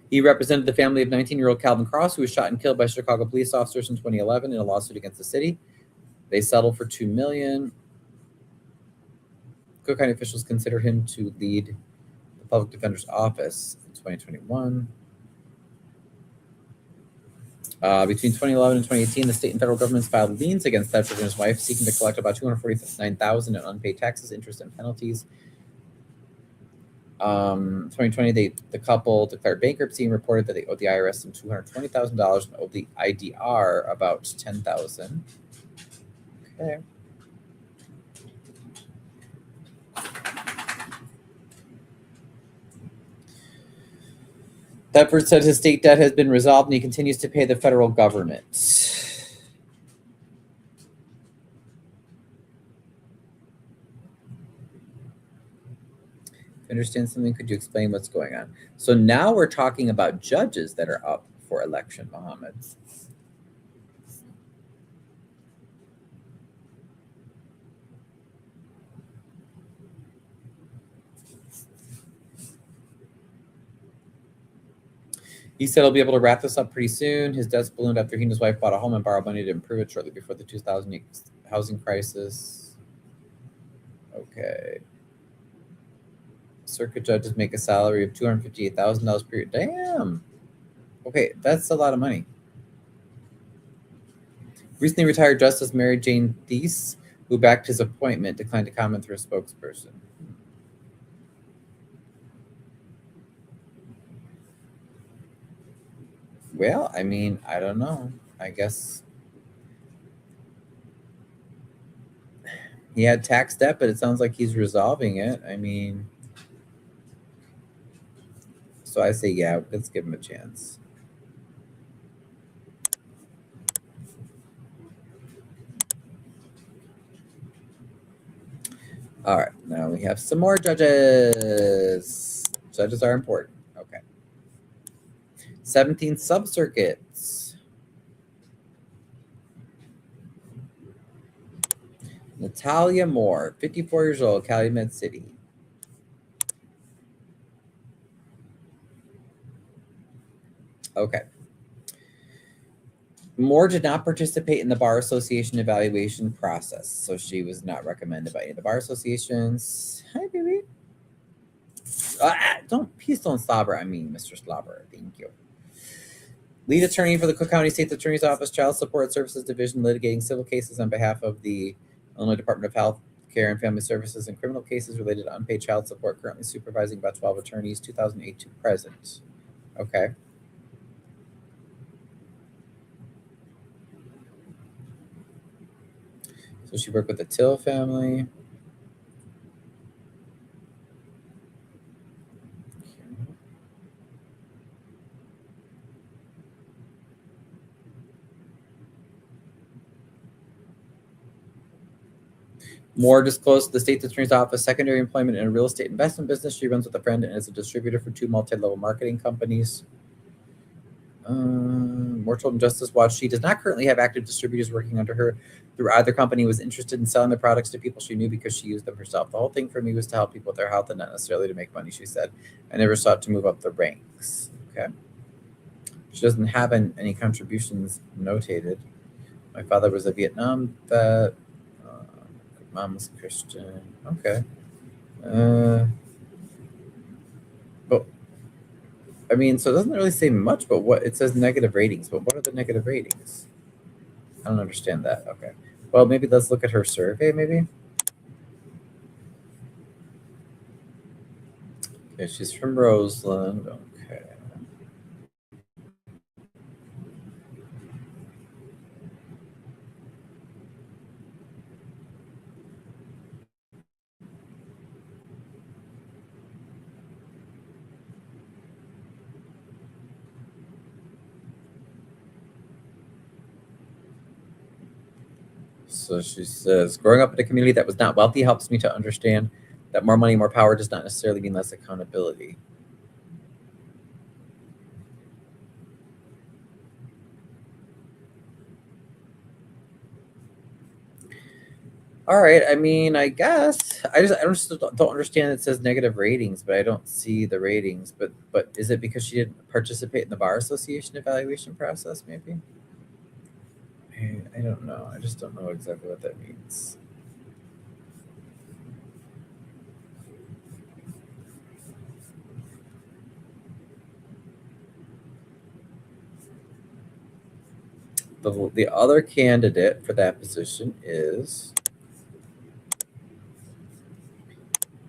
He represented the family of 19-year-old Calvin Cross, who was shot and killed by Chicago police officers in 2011 in a lawsuit against the city. They settled for $2 million. Cook County officials consider him to lead the public defender's office in 2021. Between 2011 and 2018, the state and federal governments filed liens against Thedford and his wife, seeking to collect about $249,000 in unpaid taxes, interest, and penalties. 2020, the couple declared bankruptcy and reported that they owed the IRS some $220,000 and owed the IDR about $10,000. Okay. Thedford said his state debt has been resolved and he continues to pay the federal government. Understand something? Could you explain what's going on? So now we're talking about judges that are up for election, Mohammed. He said he'll be able to wrap this up pretty soon. His debts ballooned after he and his wife bought a home and borrowed money to improve it shortly before the 2008 housing crisis. Okay. Circuit judges make a salary of $258,000 per year. Damn. Okay, that's a lot of money. Recently retired Justice Mary Jane Thies, who backed his appointment, declined to comment through a spokesperson. Well, I mean, I don't know. I guess he had tax debt, but it sounds like he's resolving it. I mean, so I say, yeah, let's give him a chance. All right, now we have some more judges. Judges are important. Okay. 17 subcircuits. Natalia Moore, 54 years old, Calumet City. Okay. Moore did not participate in the Bar Association evaluation process, so she was not recommended by any of the bar associations. Hi, baby. Please don't slobber. I mean, Mr. Slobber. Thank you. Lead attorney for the Cook County State's Attorney's Office, Child Support Services Division, litigating civil cases on behalf of the Illinois Department of Health Care and Family Services and criminal cases related to unpaid child support, currently supervising about 12 attorneys, 2008 to present. Okay. So she worked with the Till family. Moore disclosed to the State's Attorney's Office secondary employment in a real estate investment business she runs with a friend and is a distributor for 2 multi-level marketing companies. Moore told Justice Watch she does not currently have active distributors working under her through either company, was interested in selling the products to people she knew because she used them herself. The whole thing for me was to help people with their health and not necessarily to make money, she said. I never sought to move up the ranks. Okay. She doesn't have any contributions notated. My father was a Vietnam vet. Mom was Christian. Okay. But I mean, so it doesn't really say much, but what it says negative ratings. But what are the negative ratings? I don't understand that. Okay. Well, maybe let's look at her survey, maybe. Okay, she's from Roseland. Okay. So she says, growing up in a community that was not wealthy helps me to understand that more money, more power does not necessarily mean less accountability. All right. I mean, I guess I don't understand. It says negative ratings, but I don't see the ratings. But is it because she didn't participate in the bar association evaluation process? Maybe. I don't know. I just don't know exactly what that means. The other candidate for that position is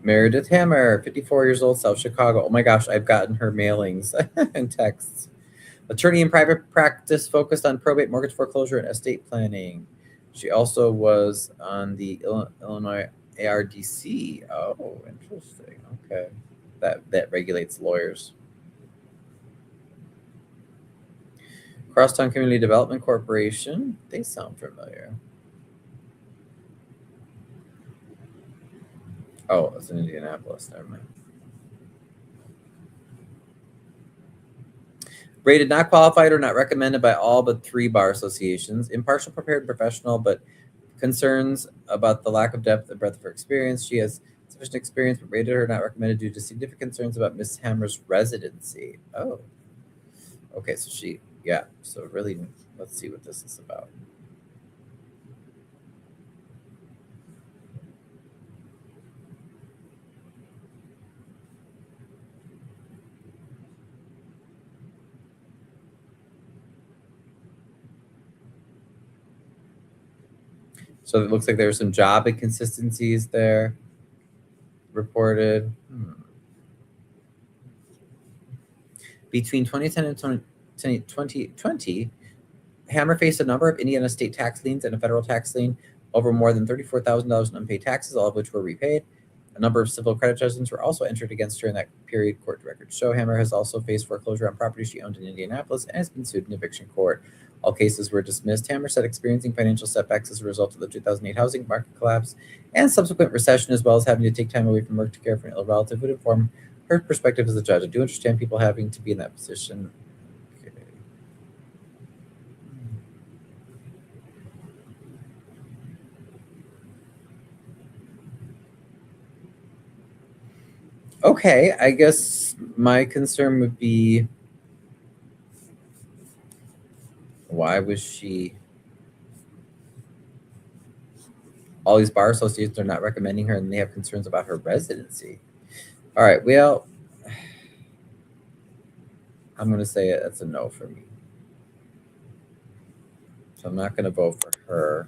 Meredith Hammer, 54 years old, South Chicago. Oh my gosh, I've gotten her mailings and texts. Attorney in private practice focused on probate, mortgage foreclosure, and estate planning. She also was on the Illinois ARDC. Oh, interesting. Okay. That regulates lawyers. Crosstown Community Development Corporation. They sound familiar. Oh, it's in Indianapolis. Never mind. Rated not qualified or not recommended by all but 3 bar associations. Impartial, prepared, professional, but concerns about the lack of depth and breadth of her experience. She has sufficient experience, but rated her not recommended due to significant concerns about Miss Hammer's residency. Oh. Okay, so so really, let's see what this is about. So it looks like there were some job inconsistencies there reported. Between 2010 and 2020, Hammer faced a number of Indiana state tax liens and a federal tax lien over more than $34,000 in unpaid taxes, all of which were repaid. A number of civil credit judgments were also entered against her in that period, court records show. Hammer has also faced foreclosure on property she owned in Indianapolis and has been sued in eviction court. All cases were dismissed. Hammer said experiencing financial setbacks as a result of the 2008 housing market collapse and subsequent recession, as well as having to take time away from work to care for an ill relative, would inform her perspective as a judge. I do understand people having to be in that position. Okay, I guess my concern would be, why was she? All these bar associations are not recommending her, and they have concerns about her residency. All right, well, I'm going to say it's a no for me. So I'm not going to vote for her.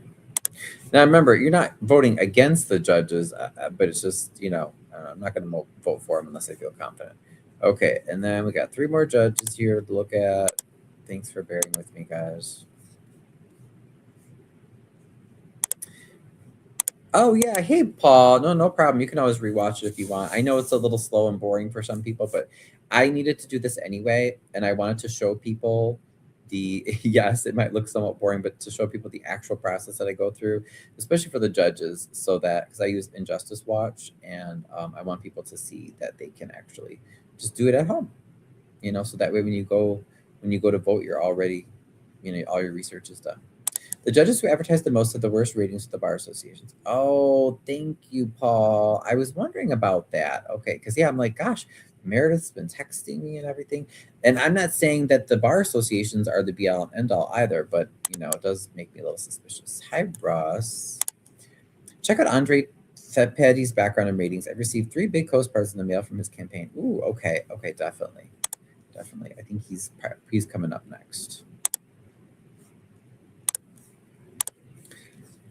Now, remember, you're not voting against the judges, but it's just, I'm not going to vote for them unless I feel confident. Okay, and then we got 3 more judges here to look at. Thanks for bearing with me, guys. Oh, yeah. Hey, Paul. No problem. You can always rewatch it if you want. I know it's a little slow and boring for some people, but I needed to do this anyway, and I wanted to show people yes, it might look somewhat boring, but to show people the actual process that I go through, especially for the judges, so that because I use Injustice Watch, and I want people to see that they can actually just do it at home, so that way when you go to vote, you're already, all your research is done. The judges who advertise the most have the worst ratings with the bar associations. Oh, thank you, Paul. I was wondering about that. Okay, because I'm like, gosh, Meredith's been texting me and everything. And I'm not saying that the bar associations are the be all and end all either, but it does make me a little suspicious. Hi, Ross. Check out Andre Petty's background and ratings. I've received 3 big postcards in the mail from his campaign. Ooh, okay, definitely. I think he's coming up next.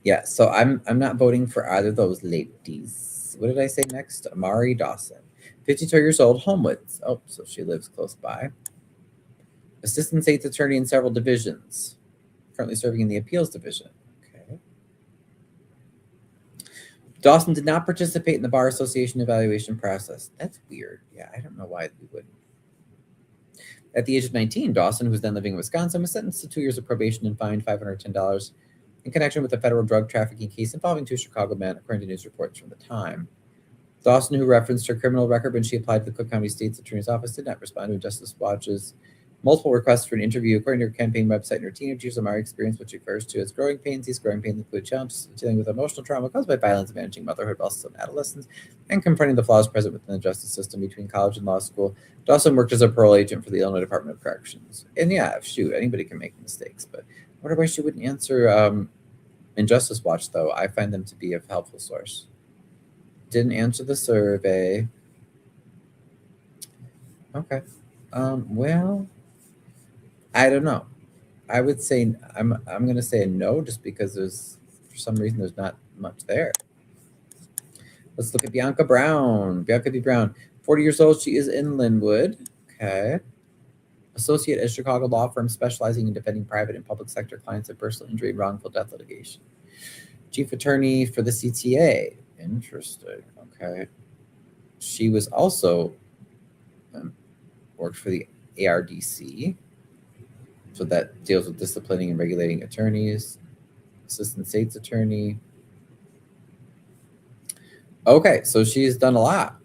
Yeah, so I'm not voting for either of those ladies. What did I say next? Amari Dawson, 52 years old, Homewoods. Oh, so she lives close by. Assistant State's Attorney in several divisions. Currently serving in the Appeals Division. Okay. Dawson did not participate in the Bar Association evaluation process. That's weird. Yeah, I don't know why we wouldn't. At the age of 19, Dawson, who was then living in Wisconsin, was sentenced to 2 years of probation and fined $510 in connection with a federal drug trafficking case involving 2 Chicago men, according to news reports from the time. Dawson, who referenced her criminal record when she applied to the Cook County State's Attorney's Office, did not respond to Justice Watch's multiple requests for an interview. According to her campaign website, in her teenage years, Amari experienced what she refers to as growing pains. These growing pains include challenges dealing with emotional trauma caused by violence, managing motherhood while still in adolescence, and confronting the flaws present within the justice system between college and law school. Dawson worked as a parole agent for the Illinois Department of Corrections. And anybody can make mistakes, but I wonder why she wouldn't answer Injustice Watch, though. I find them to be a helpful source. Didn't answer the survey. Okay. Well, I don't know. I would say I'm going to say a no, just because for some reason there's not much there. Let's look at Bianca Brown. Bianca B. Brown, 40 years old. She is in Linwood. Okay. Associate at Chicago law firm specializing in defending private and public sector clients of personal injury and wrongful death litigation. Chief attorney for the CTA. Interesting. Okay. She was also worked for the ARDC. So that deals with disciplining and regulating attorneys. Assistant State's Attorney. Okay, so she's done a lot.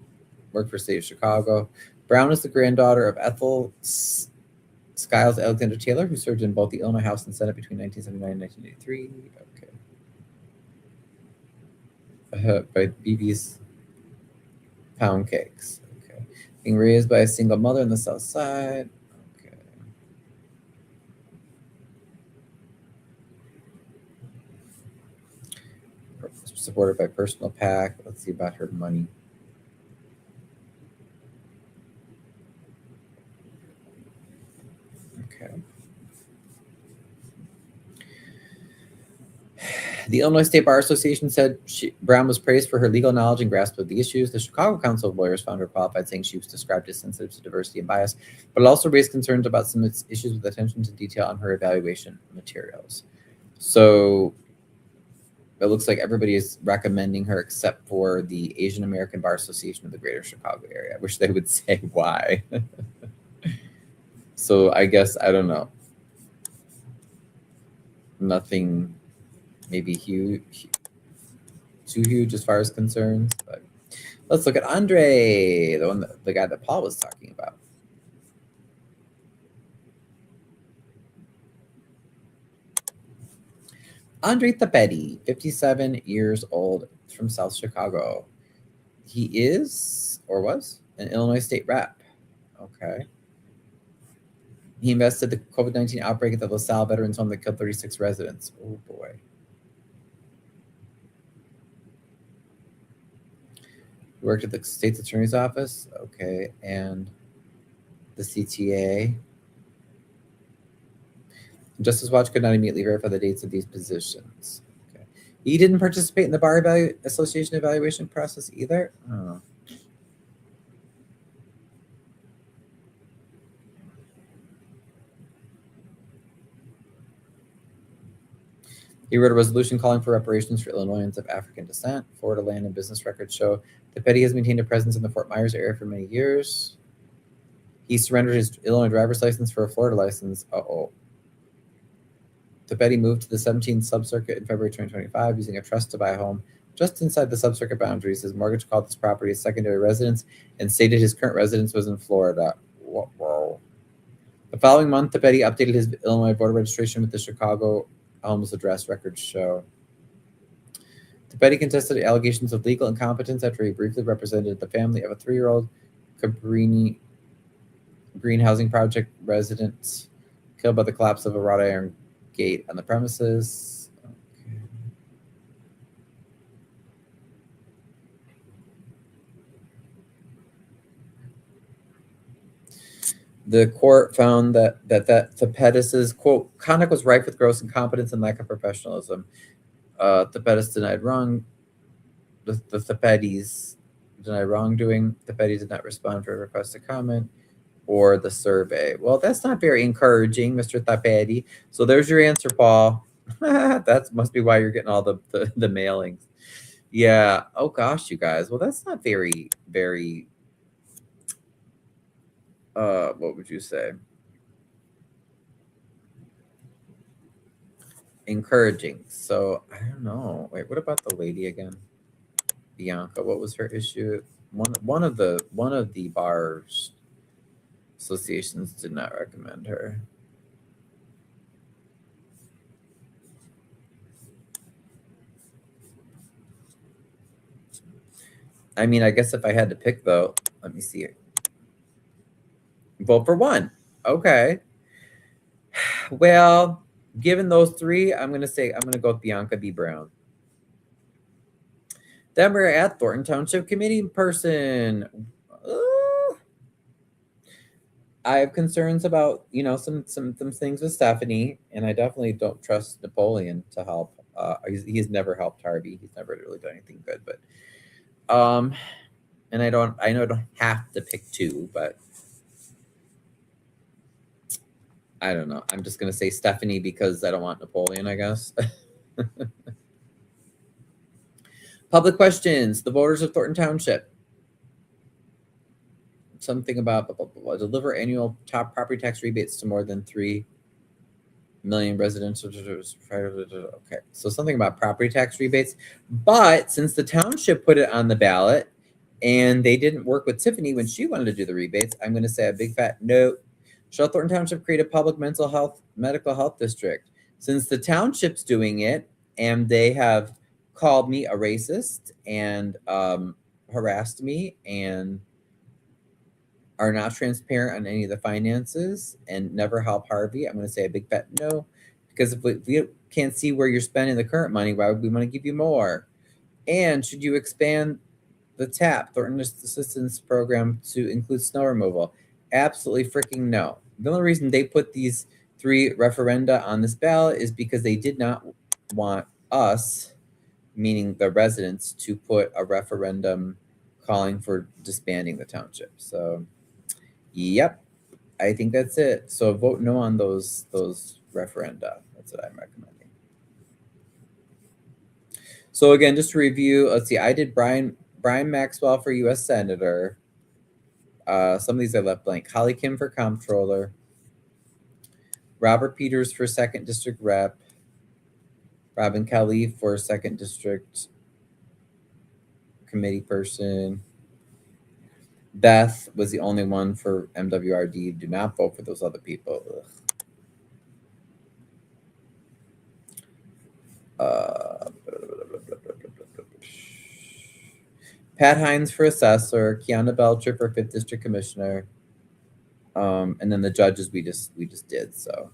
Worked for State of Chicago. Brown is the granddaughter of Ethel Skiles Alexander Taylor, who served in both the Illinois House and Senate between 1979 and 1983. Okay. By BB's Pound Cakes. Okay. Being raised by a single mother in the South Side. Okay. Supported by personal PAC. Let's see about her money. Okay. The Illinois State Bar Association said Brown was praised for her legal knowledge and grasp of the issues. The Chicago Council of Lawyers found her qualified, saying she was described as sensitive to diversity and bias, but it also raised concerns about some issues with attention to detail on her evaluation materials. So it looks like everybody is recommending her except for the Asian American Bar Association of the Greater Chicago area. I wish they would say why. So I guess, I don't know. Nothing maybe too huge as far as concerns, but let's look at Andre, the guy that Paul was talking about. Andre Tapetti, 57 years old, from South Chicago. He is, or was, an Illinois state rep. Okay. He invested the COVID-19 outbreak at the LaSalle Veterans Home that killed 36 residents. Oh, boy. Worked at the state's attorney's office. Okay. And the CTA. Justice Watch could not immediately verify the dates of these positions. Okay. He didn't participate in the Bar Association evaluation process either? Oh. He wrote a resolution calling for reparations for Illinoisans of African descent. Florida land and business records show that Petty has maintained a presence in the Fort Myers area for many years. He surrendered his Illinois driver's license for a Florida license. Uh-oh. Petty moved to the 17th Subcircuit in February 2025 using a trust to buy a home just inside the subcircuit boundaries. His mortgage called this property his secondary residence and stated his current residence was in Florida. Whoa. The following month, Petty updated his Illinois voter registration with the Chicago home's address records show. Petty contested allegations of legal incompetence after he briefly represented the family of a 3-year-old Cabrini Green Housing Project resident killed by the collapse of a wrought iron gate on the premises. Okay. The court found that Pettis's, quote, conduct was rife with gross incompetence and lack of professionalism. The Pettis denied wrong. The Pettis denied wrongdoing. The Petty did not respond for a request to comment or the survey. Well, that's not very encouraging, Mr. Tapeti. So there's your answer, Paul. That must be why you're getting all the mailings. Yeah. Oh gosh, you guys. Well, that's not very, very what would you say? Encouraging. So I don't know. Wait, what about the lady again? Bianca. What was her issue? One of the bars associations did not recommend her. I mean, I guess if I had to pick though, let me see. Vote for one. Okay. Well, given those three, I'm gonna go with Bianca B. Brown. Then we're at Thornton Township Committee person. I have concerns about, some things with Stephanie, and I definitely don't trust Napoleon to help. He's never helped Harvey. He's never really done anything good, but and I know I don't have to pick two, but I don't know. I'm just gonna say Stephanie because I don't want Napoleon, I guess. Public questions. The voters of Thornton Township. Something about blah, blah, blah, deliver annual top property tax rebates to more than 3 million residential. Okay, so something about property tax rebates. But since the township put it on the ballot and they didn't work with Tiffany when she wanted to do the rebates, I'm going to say a big fat no. Shall Thornton Township create a public medical health district? Since the township's doing it and they have called me a racist and harassed me and are not transparent on any of the finances and never help Harvey, I'm going to say a big fat no, because if we can't see where you're spending the current money, why would we want to give you more? And should you expand the TAP, Thornton Assistance Program, to include snow removal? Absolutely freaking no. The only reason they put these 3 referenda on this ballot is because they did not want us, meaning the residents, to put a referendum calling for disbanding the township. So yep, I think that's it. So vote no on those referenda. That's what I'm recommending. So again, just to review, let's see. I did Brian Maxwell for U.S. Senator. Some of these I left blank. Holly Kim for Comptroller. Robert Peters for 2nd District Rep. Robin Kelly for 2nd District Committee Person. Beth was the only one for MWRD. Do not vote for those other people. Pat Hines for Assessor. Kiana Belcher for 5th District Commissioner. And then the judges we just did. So,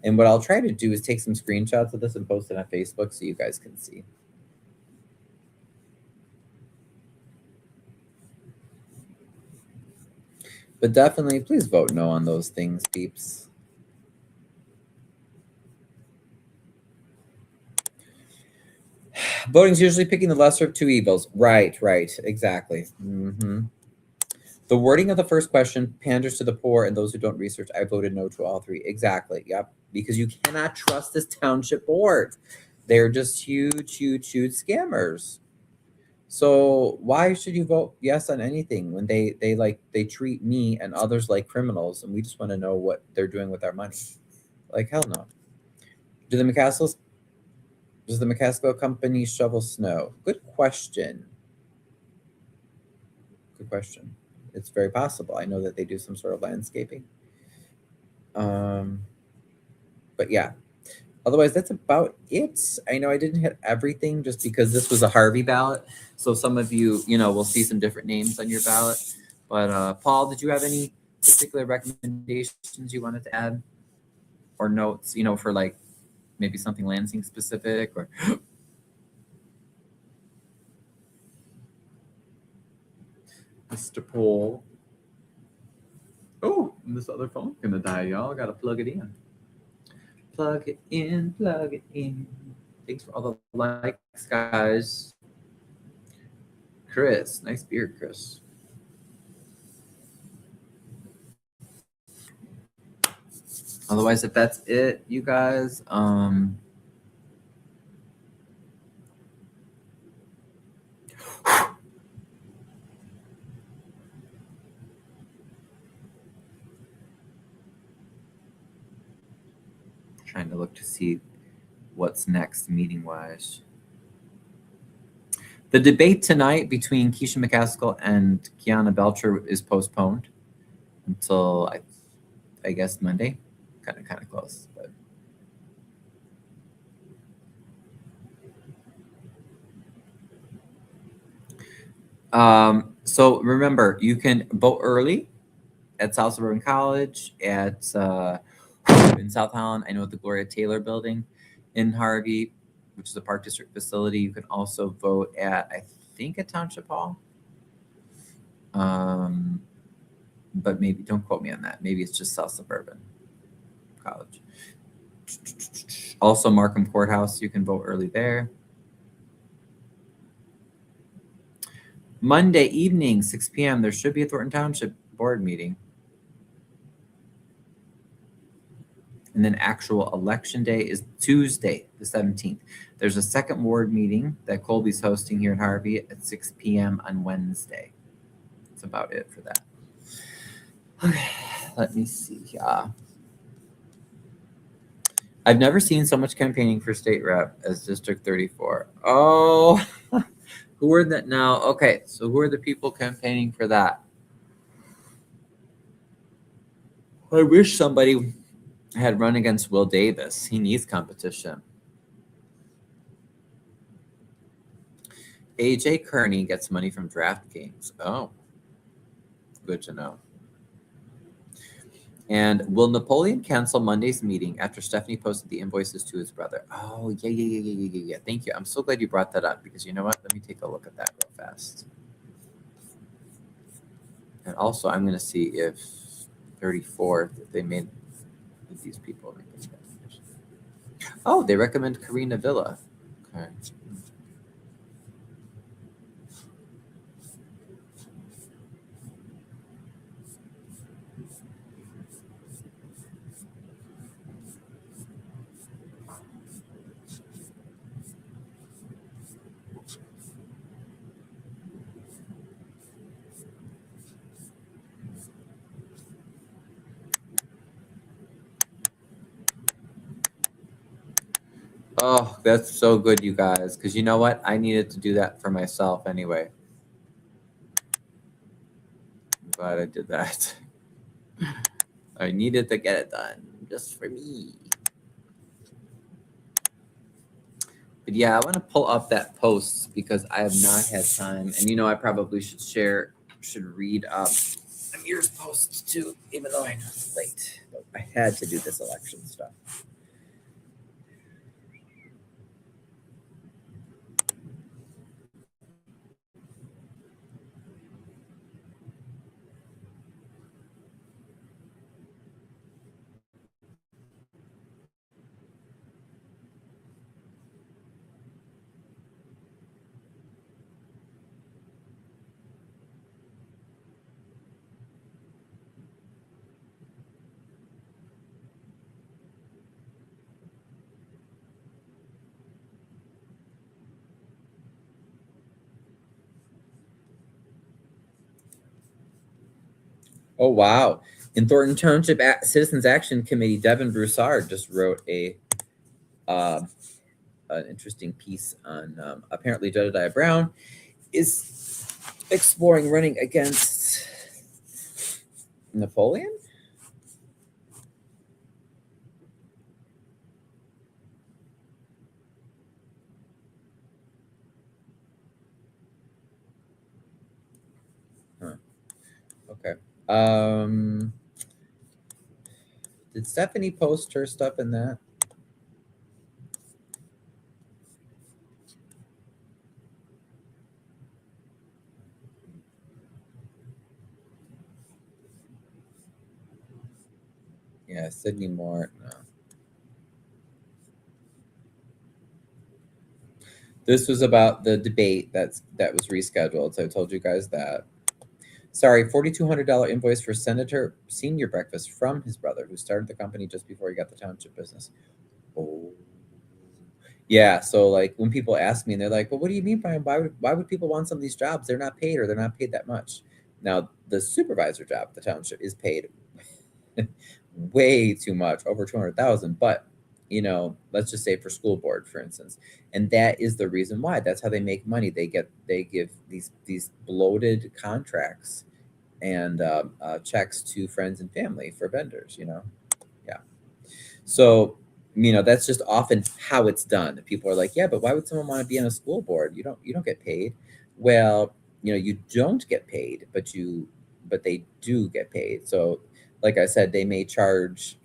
and what I'll try to do is take some screenshots of this and post it on Facebook so you guys can see. But definitely, please vote no on those things, peeps. Voting is usually picking the lesser of two evils. Right, exactly. The wording of the first question panders to the poor and those who don't research. I voted no to all three. Exactly. Yep. Because you cannot trust this township board. They're just huge scammers. So why should you vote yes on anything when they treat me and others like criminals, and we just want to know what they're doing with our money? Like, hell no. Do the McCastles Does the McCaskill company shovel snow? Good question. Good question. It's very possible. I know that they do some sort of landscaping. But yeah. Otherwise, that's about it. I know I didn't hit everything just because this was a Harvey ballot. So some of you, will see some different names on your ballot. But Paul, did you have any particular recommendations you wanted to add or notes, for like maybe something Lansing specific or Mr. Paul? Oh, and this other phone's gonna die, y'all. Gotta plug it in. Plug it in, plug it in. Thanks for all the likes, guys. Chris, nice beard, Chris. Otherwise, if that's it, you guys, trying to look to see what's next meeting wise. The debate tonight between Keisha McCaskill and Kiana Belcher is postponed until I guess Monday. Kind of close, but so remember, you can vote early at South Suburban College, at in South Holland. I know at the Gloria Taylor Building in Harvey, which is a Park District facility. You can also vote at, I think, at Township Hall. But maybe don't quote me on that. Maybe it's just South Suburban College. Also, Markham Courthouse. You can vote early there. Monday evening, 6 p.m. There should be a Thornton Township board meeting. And then actual election day is Tuesday, the 17th. There's a second ward meeting that Colby's hosting here in Harvey at 6 p.m. on Wednesday. That's about it for that. Okay, let me see. I've never seen so much campaigning for state rep as District 34. Oh, who are that now? Okay, so who are the people campaigning for that? I wish somebody had run against Will Davis. He needs competition. AJ Kearney gets money from DraftKings. Oh, good to know. And will Napoleon cancel Monday's meeting after Stephanie posted the invoices to his brother? Oh, yeah. Thank you. I'm so glad you brought that up because you know what? Let me take a look at that real fast. And also, I'm going to see if 34, if they made these people. Oh, they recommend Karina Villa. Okay. Oh, that's so good, you guys. Because you know what? I needed to do that for myself anyway. I'm glad I did that. I needed to get it done just for me. But yeah, I want to pull up that post because I have not had time. And I probably should read up Amir's posts too, even though I know it's late. But I had to do this election stuff. Oh, wow. In Thornton Township Citizens Action Committee, Devin Broussard just wrote uh, an interesting piece on apparently Jedediah Brown is exploring running against Napoleon. Huh. Okay. Did Stephanie post her stuff in that? Yeah, Sydney Moore. No. This was about the debate that was rescheduled. So I told you guys that. Sorry, $4,200 invoice for Senator Senior breakfast from his brother, who started the company just before he got the township business. Oh, yeah. So like when people ask me, and they're like, "Well, what do you mean, Brian? Why would people want some of these jobs? They're not paid, or they're not paid that much." Now the supervisor job, the township is paid way too much, over 200,000. But let's just say for school board, for instance, and that is the reason why. That's how they make money. They give these bloated contracts and checks to friends and family for vendors. Yeah. So that's just often how it's done. People are like, yeah, but why would someone want to be on a school board? You don't get paid. Well, you don't get paid, but they do get paid. So like I said, they may charge,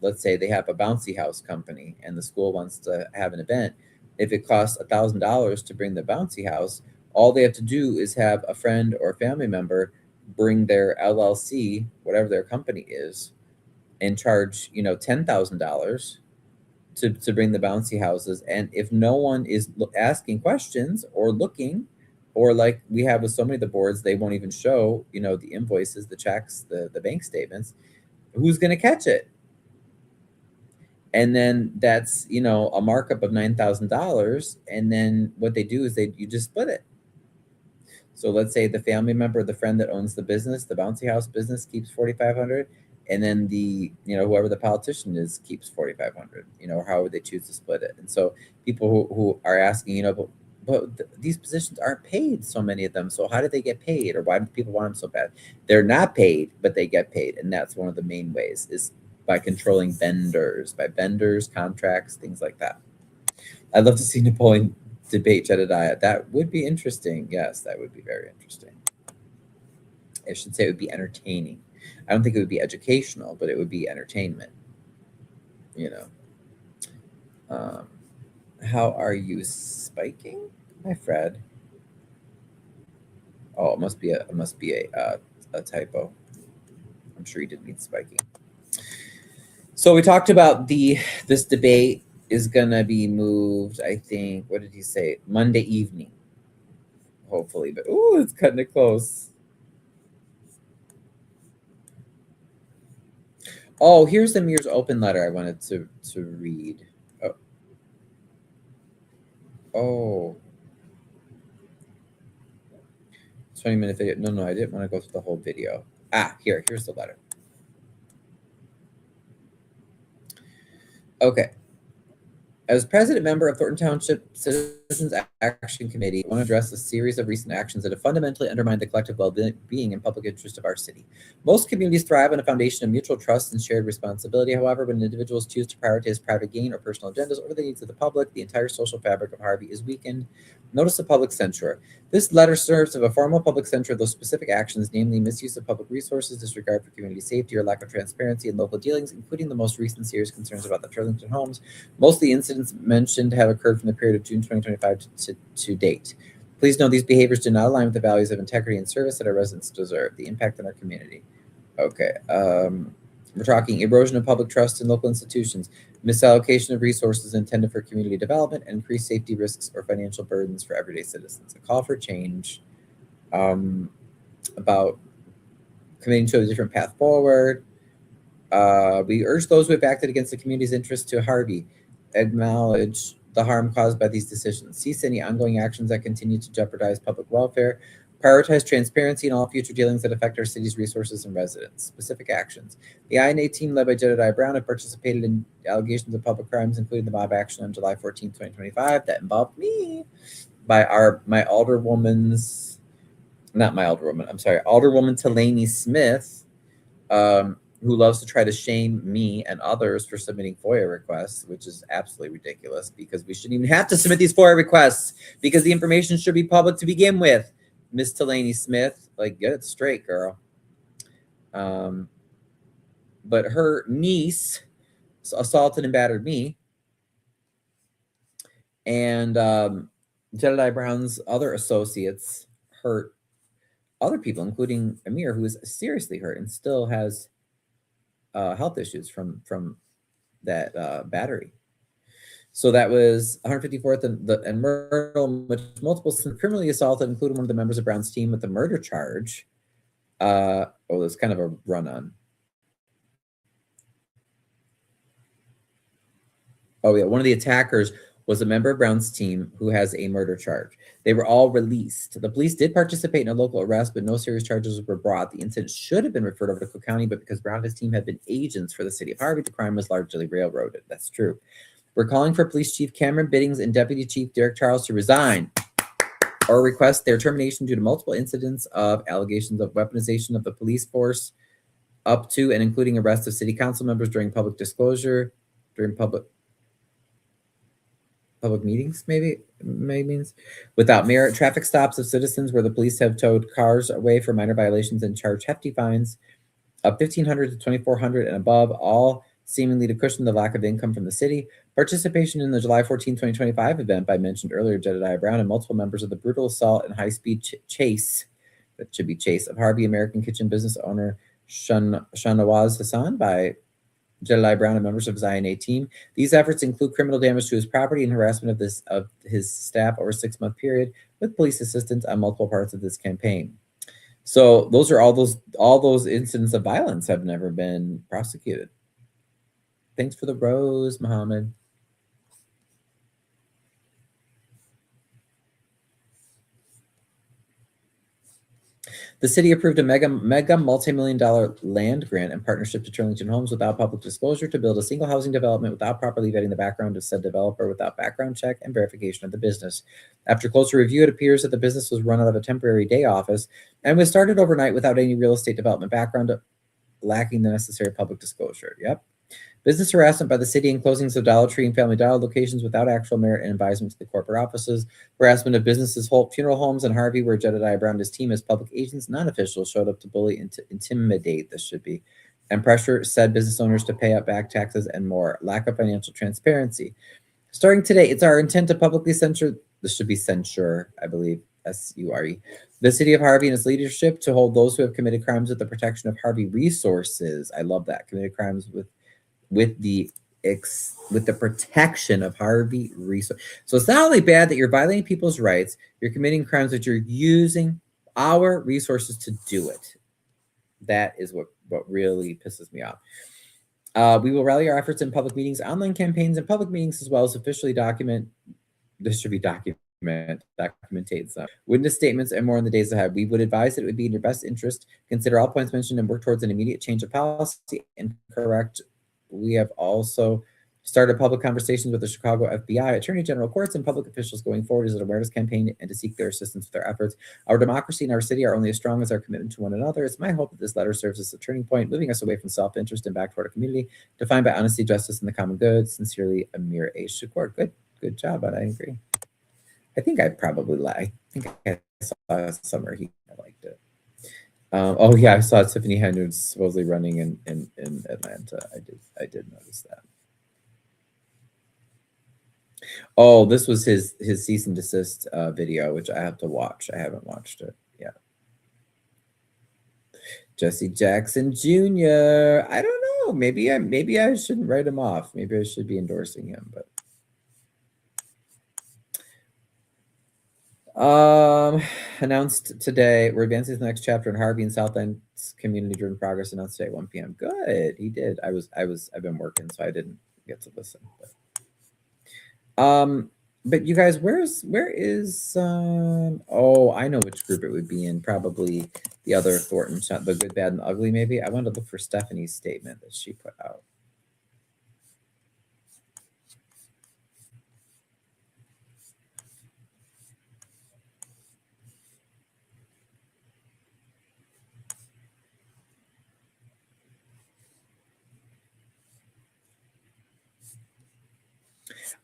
let's say they have a bouncy house company and the school wants to have an event. If it costs $1,000 to bring the bouncy house, all they have to do is have a friend or a family member bring their LLC, whatever their company is, and charge $10,000 to bring the bouncy houses. And if no one is asking questions or looking, or like we have with so many of the boards, they won't even show the invoices, the checks, the bank statements. Who's going to catch it? And then that's a markup of $9,000. And then what they do is you just split it. So let's say the family member, the friend that owns the business, the bouncy house business, keeps 4,500, and then the whoever the politician is keeps 4,500. Or however they choose to split it. And so people who are asking, but these positions aren't paid, so many of them. So how do they get paid, or why do people want them so bad? They're not paid, but they get paid, and that's one of the main ways is by controlling by vendors, contracts, things like that. I'd love to see Napoleon debate Jedediah. That would be interesting. Yes, that would be very interesting. I should say it would be entertaining. I don't think it would be educational, but it would be entertainment. How are you spiking, my Fred? Oh, it must be a typo. I'm sure he didn't mean spiking. So we talked about this debate is gonna be moved. I think. What did he say? Monday evening, hopefully. But it's cutting it close. Oh, here's the Mir's open letter I wanted to read. Oh. 20-minute video. No, I didn't want to go through the whole video. Here's the letter. Okay. As president member of Thornton Township Citizens Action Committee, I want to address a series of recent actions that have fundamentally undermined the collective well-being and public interest of our city. Most communities thrive on a foundation of mutual trust and shared responsibility. However, when individuals choose to prioritize private gain or personal agendas over the needs of the public, the entire social fabric of Harvey is weakened. Notice of public censure. This letter serves as a formal public censure of those specific actions, namely misuse of public resources, disregard for community safety, or lack of transparency in local dealings, including the most recent serious concerns about the Turlington homes. Most of the incidents mentioned have occurred from the period of June 2025 to date. Please know these behaviors do not align with the values of integrity and service that our residents deserve. The impact on our community. Okay. We're talking erosion of public trust in local institutions, misallocation of resources intended for community development, and increased safety risks or financial burdens for everyday citizens. A call for change about committing to a different path forward. We urge those who have acted against the community's interest to Harvey acknowledge the harm caused by these decisions, cease any ongoing actions that continue to jeopardize public welfare, Prioritize transparency in all future dealings that affect our city's resources and residents. Specific actions. The INA team led by Jedediah Brown have participated in allegations of public crimes, including the mob action on July 14, 2025 that involved me by Alderwoman Talani Smith, who loves to try to shame me and others for submitting FOIA requests, which is absolutely ridiculous because we shouldn't even have to submit these FOIA requests because the information should be public to begin with. Miss Talani Smith, like, get it straight, girl. But her niece assaulted and battered me. And Jedediah Brown's other associates hurt other people, including Amir, who is seriously hurt and still has health issues from that battery. So that was 154th and Myrtle, which multiple criminally assaulted, including one of the members of Brown's team with the murder charge. There's kind of a run-on. Oh yeah, one of the attackers was a member of Brown's team who has a murder charge. They were all released. The police did participate in a local arrest, but no serious charges were brought. The incident should have been referred over to Cook County, but because Brown and his team had been agents for the city of Harvey, the crime was largely railroaded. That's true. We're calling for Police Chief Cameron Biddings and Deputy Chief Derek Charles to resign or request their termination due to multiple incidents of allegations of weaponization of the police force, up to and including arrest of city council members during public disclosure, during public meetings, maybe means, without merit, traffic stops of citizens where the police have towed cars away for minor violations and charged hefty fines of $1,500 to $2,400 and above, all seemingly to cushion the lack of income from the city. Participation in the July 14, 2025 event by mentioned earlier Jedediah Brown and multiple members of the brutal assault and high-speed chase, that should be chase, of Harvey American Kitchen business owner Shanawaz Hassan by Jedediah Brown and members of his INA team. These efforts include criminal damage to his property and harassment of his staff over a 6-month period with police assistance on multiple parts of this campaign. So those are all those incidents of violence have never been prosecuted. Thanks for the rose, Muhammad. The city approved a mega multi-million-dollar land grant in partnership to Turlington Homes without public disclosure to build a single housing development without properly vetting the background of said developer, without background check and verification of the business. After closer review, it appears that the business was run out of a temporary day office and was started overnight without any real estate development background, lacking the necessary public disclosure. Yep. Business harassment by the city and closings of Dollar Tree and Family Dollar locations without actual merit and advisement to the corporate offices. Harassment of businesses, funeral homes in Harvey, where Jedediah Brown and his team as public agents, non-officials, showed up to bully and to intimidate, this should be, and pressure said business owners to pay up back taxes and more. Lack of financial transparency. Starting today, it's our intent to publicly censure, this should be censure, I believe, S-U-R-E, the city of Harvey and its leadership to hold those who have committed crimes with the protection of Harvey resources. I love that. Committed crimes with the protection of Harvey resources. So it's not only bad that you're violating people's rights, you're committing crimes, but you're using our resources to do it. That is what really pisses me off. We will rally our efforts in public meetings, online campaigns, and public meetings, as well as officially document. This should be documentate some witness statements and more in the days ahead. We would advise that it would be in your best interest, consider all points mentioned and work towards an immediate change of policy and correct. We have also started public conversations with the Chicago FBI, Attorney General courts, and public officials going forward as an awareness campaign and to seek their assistance with their efforts. Our democracy and our city are only as strong as our commitment to one another. It's my hope that this letter serves as a turning point, moving us away from self-interest and back toward a community defined by honesty, justice, and the common good. Sincerely, Amir A. Shakur. Good job, but I agree. I think I saw somewhere I liked it. Oh yeah, I saw Tiffany Henry supposedly running in Atlanta. I did notice that. Oh, this was his cease and desist video, which I have to watch. I haven't watched it yet. Jesse Jackson Jr. I don't know. Maybe I shouldn't write him off. Maybe I should be endorsing him, but. Announced today, we're advancing to the next chapter in Harvey and South End's community-driven progress, announced today at 1 p.m. Good, he did. I've been working, so I didn't get to listen. But. But you guys, where is oh, I know which group it would be in. Probably the other Thornton, the good, bad, and ugly, maybe. I want to look for Stephanie's statement that she put out.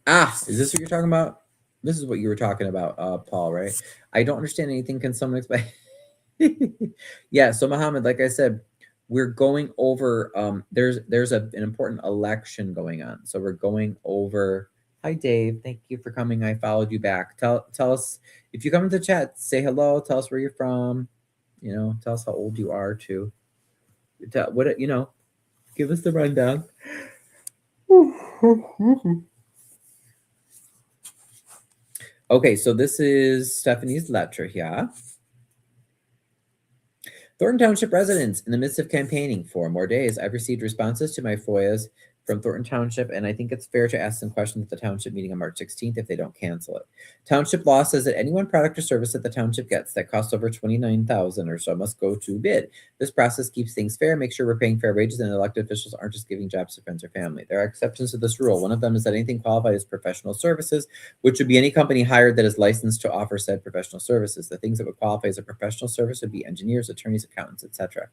Ah, is this what you're talking about? This is what you were talking about, Paul, right? I don't understand anything. Can someone explain? Yeah, so Mohammed, like I said, we're going over there's an important election going on. So we're going over. Hi Dave, thank you for coming. I followed you back. Tell us if you come into the chat, say hello, tell us where you're from, tell us how old you are too. What give us the rundown. Okay, so this is Stephanie's letter here. Thornton Township residents, in the midst of campaigning for more days, I've received responses to my FOIAs from Thornton Township, and I think it's fair to ask some questions at the township meeting on March 16th if they don't cancel it. Township law says that any one product or service that the township gets that costs over $29,000 or so must go to bid. This process keeps things fair, makes sure we're paying fair wages, and elected officials aren't just giving jobs to friends or family. There are exceptions to this rule. One of them is that anything qualified as professional services, which would be any company hired that is licensed to offer said professional services. The things that would qualify as a professional service would be engineers, attorneys, accountants, etc.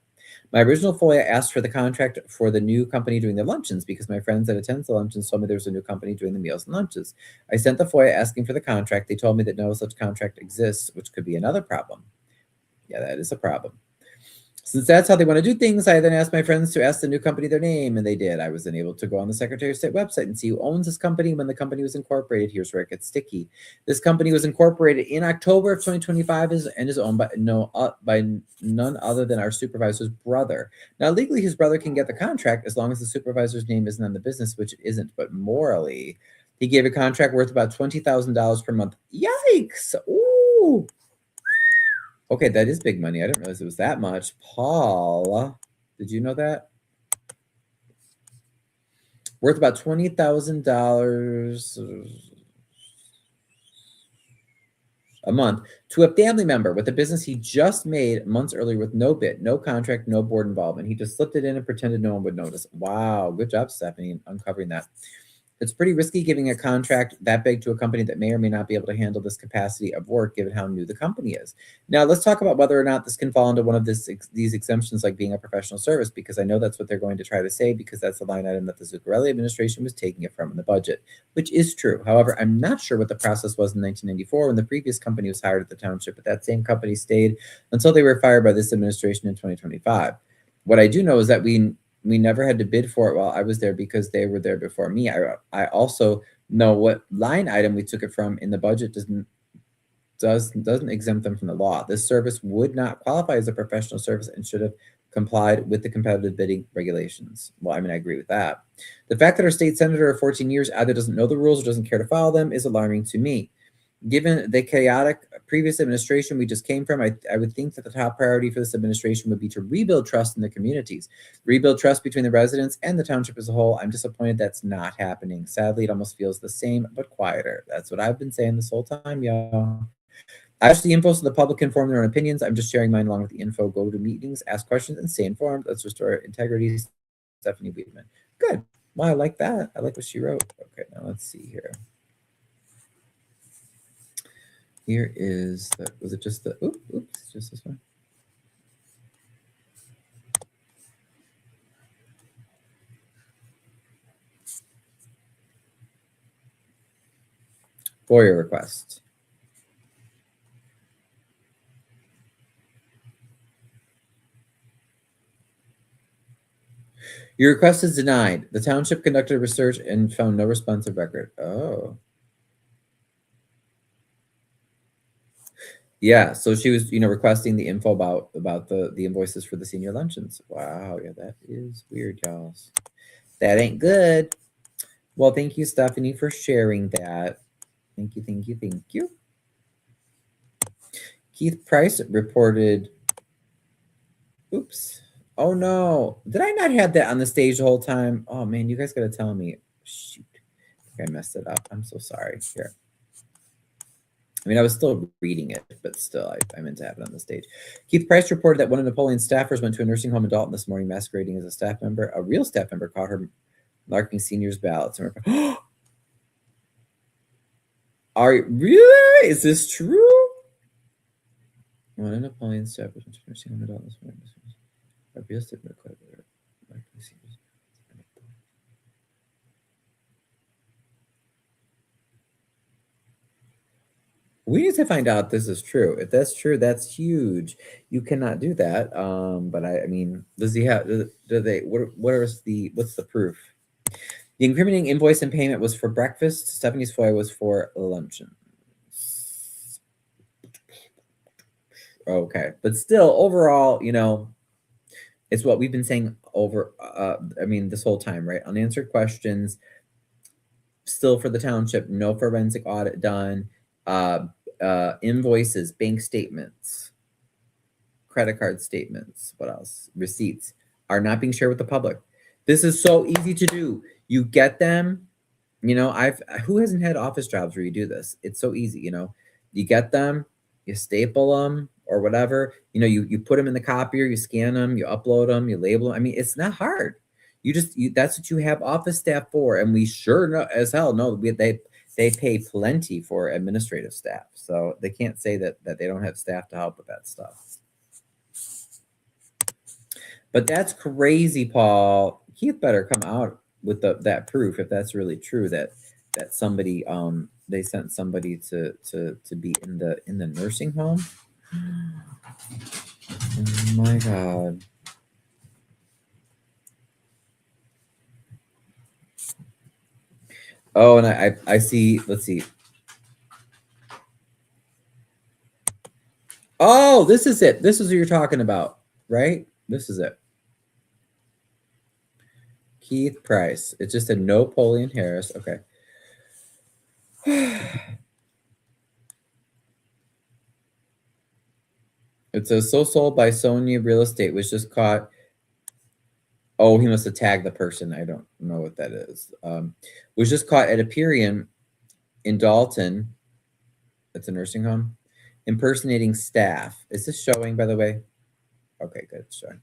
My original FOIA asked for the contract for the new company doing the luncheons because my friends that attend the luncheons told me there was a new company doing the meals and lunches. I sent the FOIA asking for the contract. They told me that no such contract exists, which could be another problem. Yeah, that is a problem. Since that's how they want to do things, I then asked my friends to ask the new company their name, and they did. I was then able to go on the Secretary of State website and see who owns this company when the company was incorporated. Here's where it gets sticky. This company was incorporated in October of 2025 and is owned by none other than our supervisor's brother. Now, legally, his brother can get the contract as long as the supervisor's name isn't on the business, which it isn't. But morally, he gave a contract worth about $20,000 per month. Yikes! Ooh. Okay, that is big money. I didn't realize it was that much. Paul, did you know that? Worth about $20,000 a month to a family member with a business he just made months earlier with no bid, no contract, no board involvement. He just slipped it in and pretended no one would notice. Wow, good job, Stephanie, uncovering that. It's pretty risky giving a contract that big to a company that may or may not be able to handle this capacity of work, given how new the company is. Now, let's talk about whether or not this can fall into one of these exemptions, like being a professional service, because I know that's what they're going to try to say, because that's the line item that the Zuccarelli administration was taking it from in the budget, which is true. However, I'm not sure what the process was in 1994 when the previous company was hired at the township, but that same company stayed until they were fired by this administration in 2025. What I do know is that we never had to bid for it while I was there because they were there before me. I also know what line item we took it from in the budget doesn't exempt them from the law. This service would not qualify as a professional service and should have complied with the competitive bidding regulations. Well, I mean, I agree with that. The fact that our state senator of 14 years either doesn't know the rules or doesn't care to follow them is alarming to me. Given the chaotic previous administration we just came from, I would think that the top priority for this administration would be to rebuild trust in the communities, rebuild trust between the residents and the township as a whole. I'm disappointed that's not happening. Sadly, it almost feels the same, but quieter. That's what I've been saying this whole time, y'all. I ask the info so the public can form their own opinions. I'm just sharing mine along with the info. Go to meetings, ask questions, and stay informed. Let's restore integrity. Stephanie Weidman. Good. Well, I like that. I like what she wrote. Okay, now let's see here. Here is the, was it just the, oops, just this one? FOIA request. Your request is denied. The township conducted research and found no responsive record. Oh. Yeah, so she was, requesting the info about the invoices for the senior luncheons. Wow, yeah, that is weird, y'all. That ain't good. Well, thank you, Stephanie, for sharing that. Thank you, thank you, thank you. Keith Price reported, oops. Oh no, did I not have that on the stage the whole time? Oh man, you guys gotta tell me. Shoot, I think I messed it up. I'm so sorry. Here. I mean, I was still reading it, but still, I meant to have it on the stage. Keith Price reported that one of Napoleon's staffers went to a nursing home in Dalton this morning masquerading as a staff member. A real staff member caught her marking seniors' ballots. Are really? Is this true? One of Napoleon's staff went to a nursing home in Dalton this morning. A real staff member caught her marking seniors' ballots. We need to find out if this is true. If that's true, that's huge. You cannot do that. But I mean, does he have? Do they? What's the proof? The incriminating invoice and payment was for breakfast. Stephanie's FOIA was for luncheon. Okay, but still, overall, it's what we've been saying over. I mean, this whole time, right? Unanswered questions. Still for the township, no forensic audit done. Invoices, bank statements, credit card statements, what else? Receipts are not being shared with the public. This is so easy to do. You get them, who hasn't had office jobs where you do this? It's so easy, you get them, you staple them or whatever, you put them in the copier, you scan them, you upload them, you label them. I mean, it's not hard. That's what you have office staff for. And we sure know as hell know they pay plenty for administrative staff. So they can't say that they don't have staff to help with that stuff. But that's crazy, Paul. Keith better come out with that proof if that's really true that somebody they sent somebody to be in the nursing home. Oh my God. Oh, and I see, let's see. Oh, this is it. This is what you're talking about, right? This is it. Keith Price. It's just a Napoleon Harris. Okay. It says, so sold by Sonia Real Estate, was just caught. Oh, he must have tagged the person. I don't know what that is. Was just caught at a Period in Dalton. It's a nursing home. Impersonating staff. Is this showing, by the way? Okay, good. It's showing.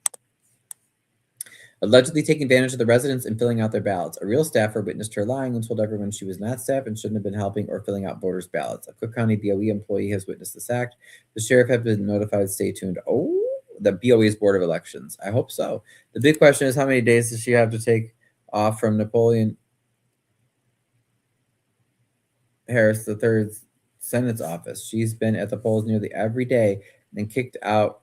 Allegedly taking advantage of the residents and filling out their ballots. A real staffer witnessed her lying and told everyone she was not staff and shouldn't have been helping or filling out voters' ballots. A Cook County BOE employee has witnessed this act. The sheriff has been notified. Stay tuned. Oh, the BOE's Board of Elections. I hope so. The big question is, how many days does she have to take off from Napoleon Harris III's Senate's office? She's been at the polls nearly every day and kicked out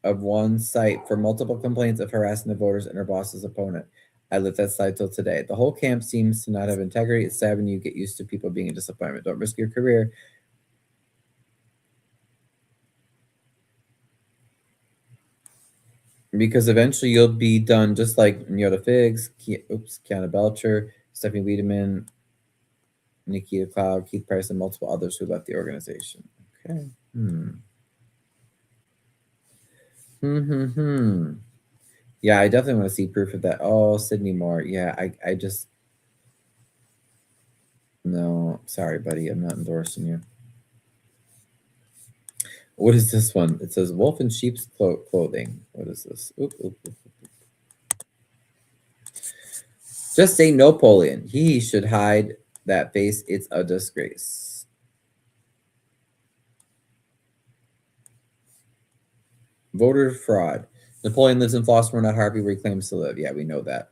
of one site for multiple complaints of harassing the voters and her boss's opponent. I lived that site till today. The whole camp seems to not have integrity. It's sad when you get used to people being a disappointment. Don't risk your career. Because eventually you'll be done just like Nyota Figs, Kiana Belcher, Stephanie Wiedemann, Nikita Cloud, Keith Price, and multiple others who left the organization. Okay. Yeah, I definitely want to see proof of that. Oh, Sydney Moore. Yeah, I just... No, sorry, buddy. I'm not endorsing you. What is this one? It says wolf in sheep's clothing. What is this? Oop. Just say Napoleon. He should hide that face. It's a disgrace. Voter fraud. Napoleon lives in Flossmoor, not Harvey, where he claims to live. Yeah, we know that.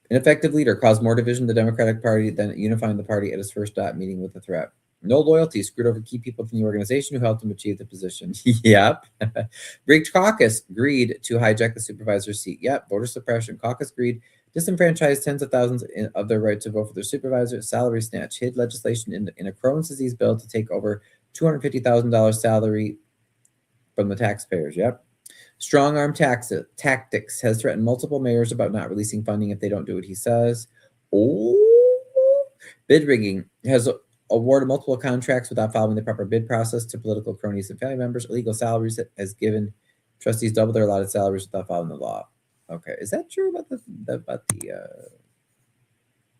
An effective leader caused more division in the Democratic Party than unifying the party at his first meeting with a threat. No loyalty, screwed over key people from the organization who helped him achieve the position. Yep. Rigged caucus, greed to hijack the supervisor's seat. Yep. Voter suppression. Caucus greed disenfranchised tens of thousands of their right to vote for their supervisor. Salary snatch. Hid legislation in a Crohn's disease bill to take over $250,000 salary from the taxpayers. Yep. Strong arm tactics, has threatened multiple mayors about not releasing funding if they don't do what he says. Oh, bid rigging, has awarded multiple contracts without following the proper bid process to political cronies and family members. Illegal salaries, has given trustees double their allotted salaries without following the law. Okay, is that true about the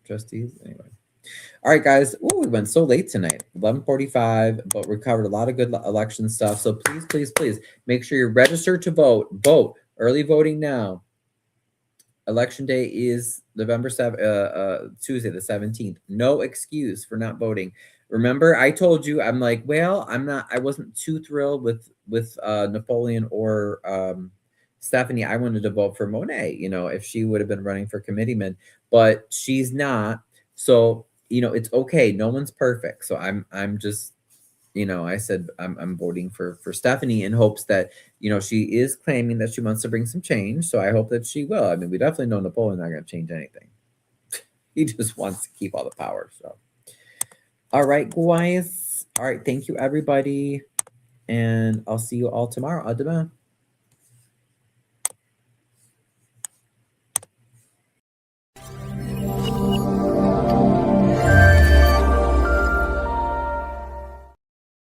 trustees? Anyway, All right, guys. Oh, we went so late tonight, 11:45, but we covered a lot of good election stuff. So please, please, please make sure you're registered to vote. Vote. Early voting now. Election day is November 7th, Tuesday, the 17th. No excuse for not voting. Remember, I told you, I'm like, well, I wasn't too thrilled with Napoleon or Stephanie. I wanted to vote for Monet, if she would have been running for committeeman, but she's not. So, it's okay. No one's perfect. So I'm just, I said I'm voting for Stephanie in hopes that, she is claiming that she wants to bring some change. So I hope that she will. I mean, we definitely know Napoleon's not going to change anything. He just wants to keep all the power. So, all right, guys. All right. Thank you, everybody. And I'll see you all tomorrow. À demain.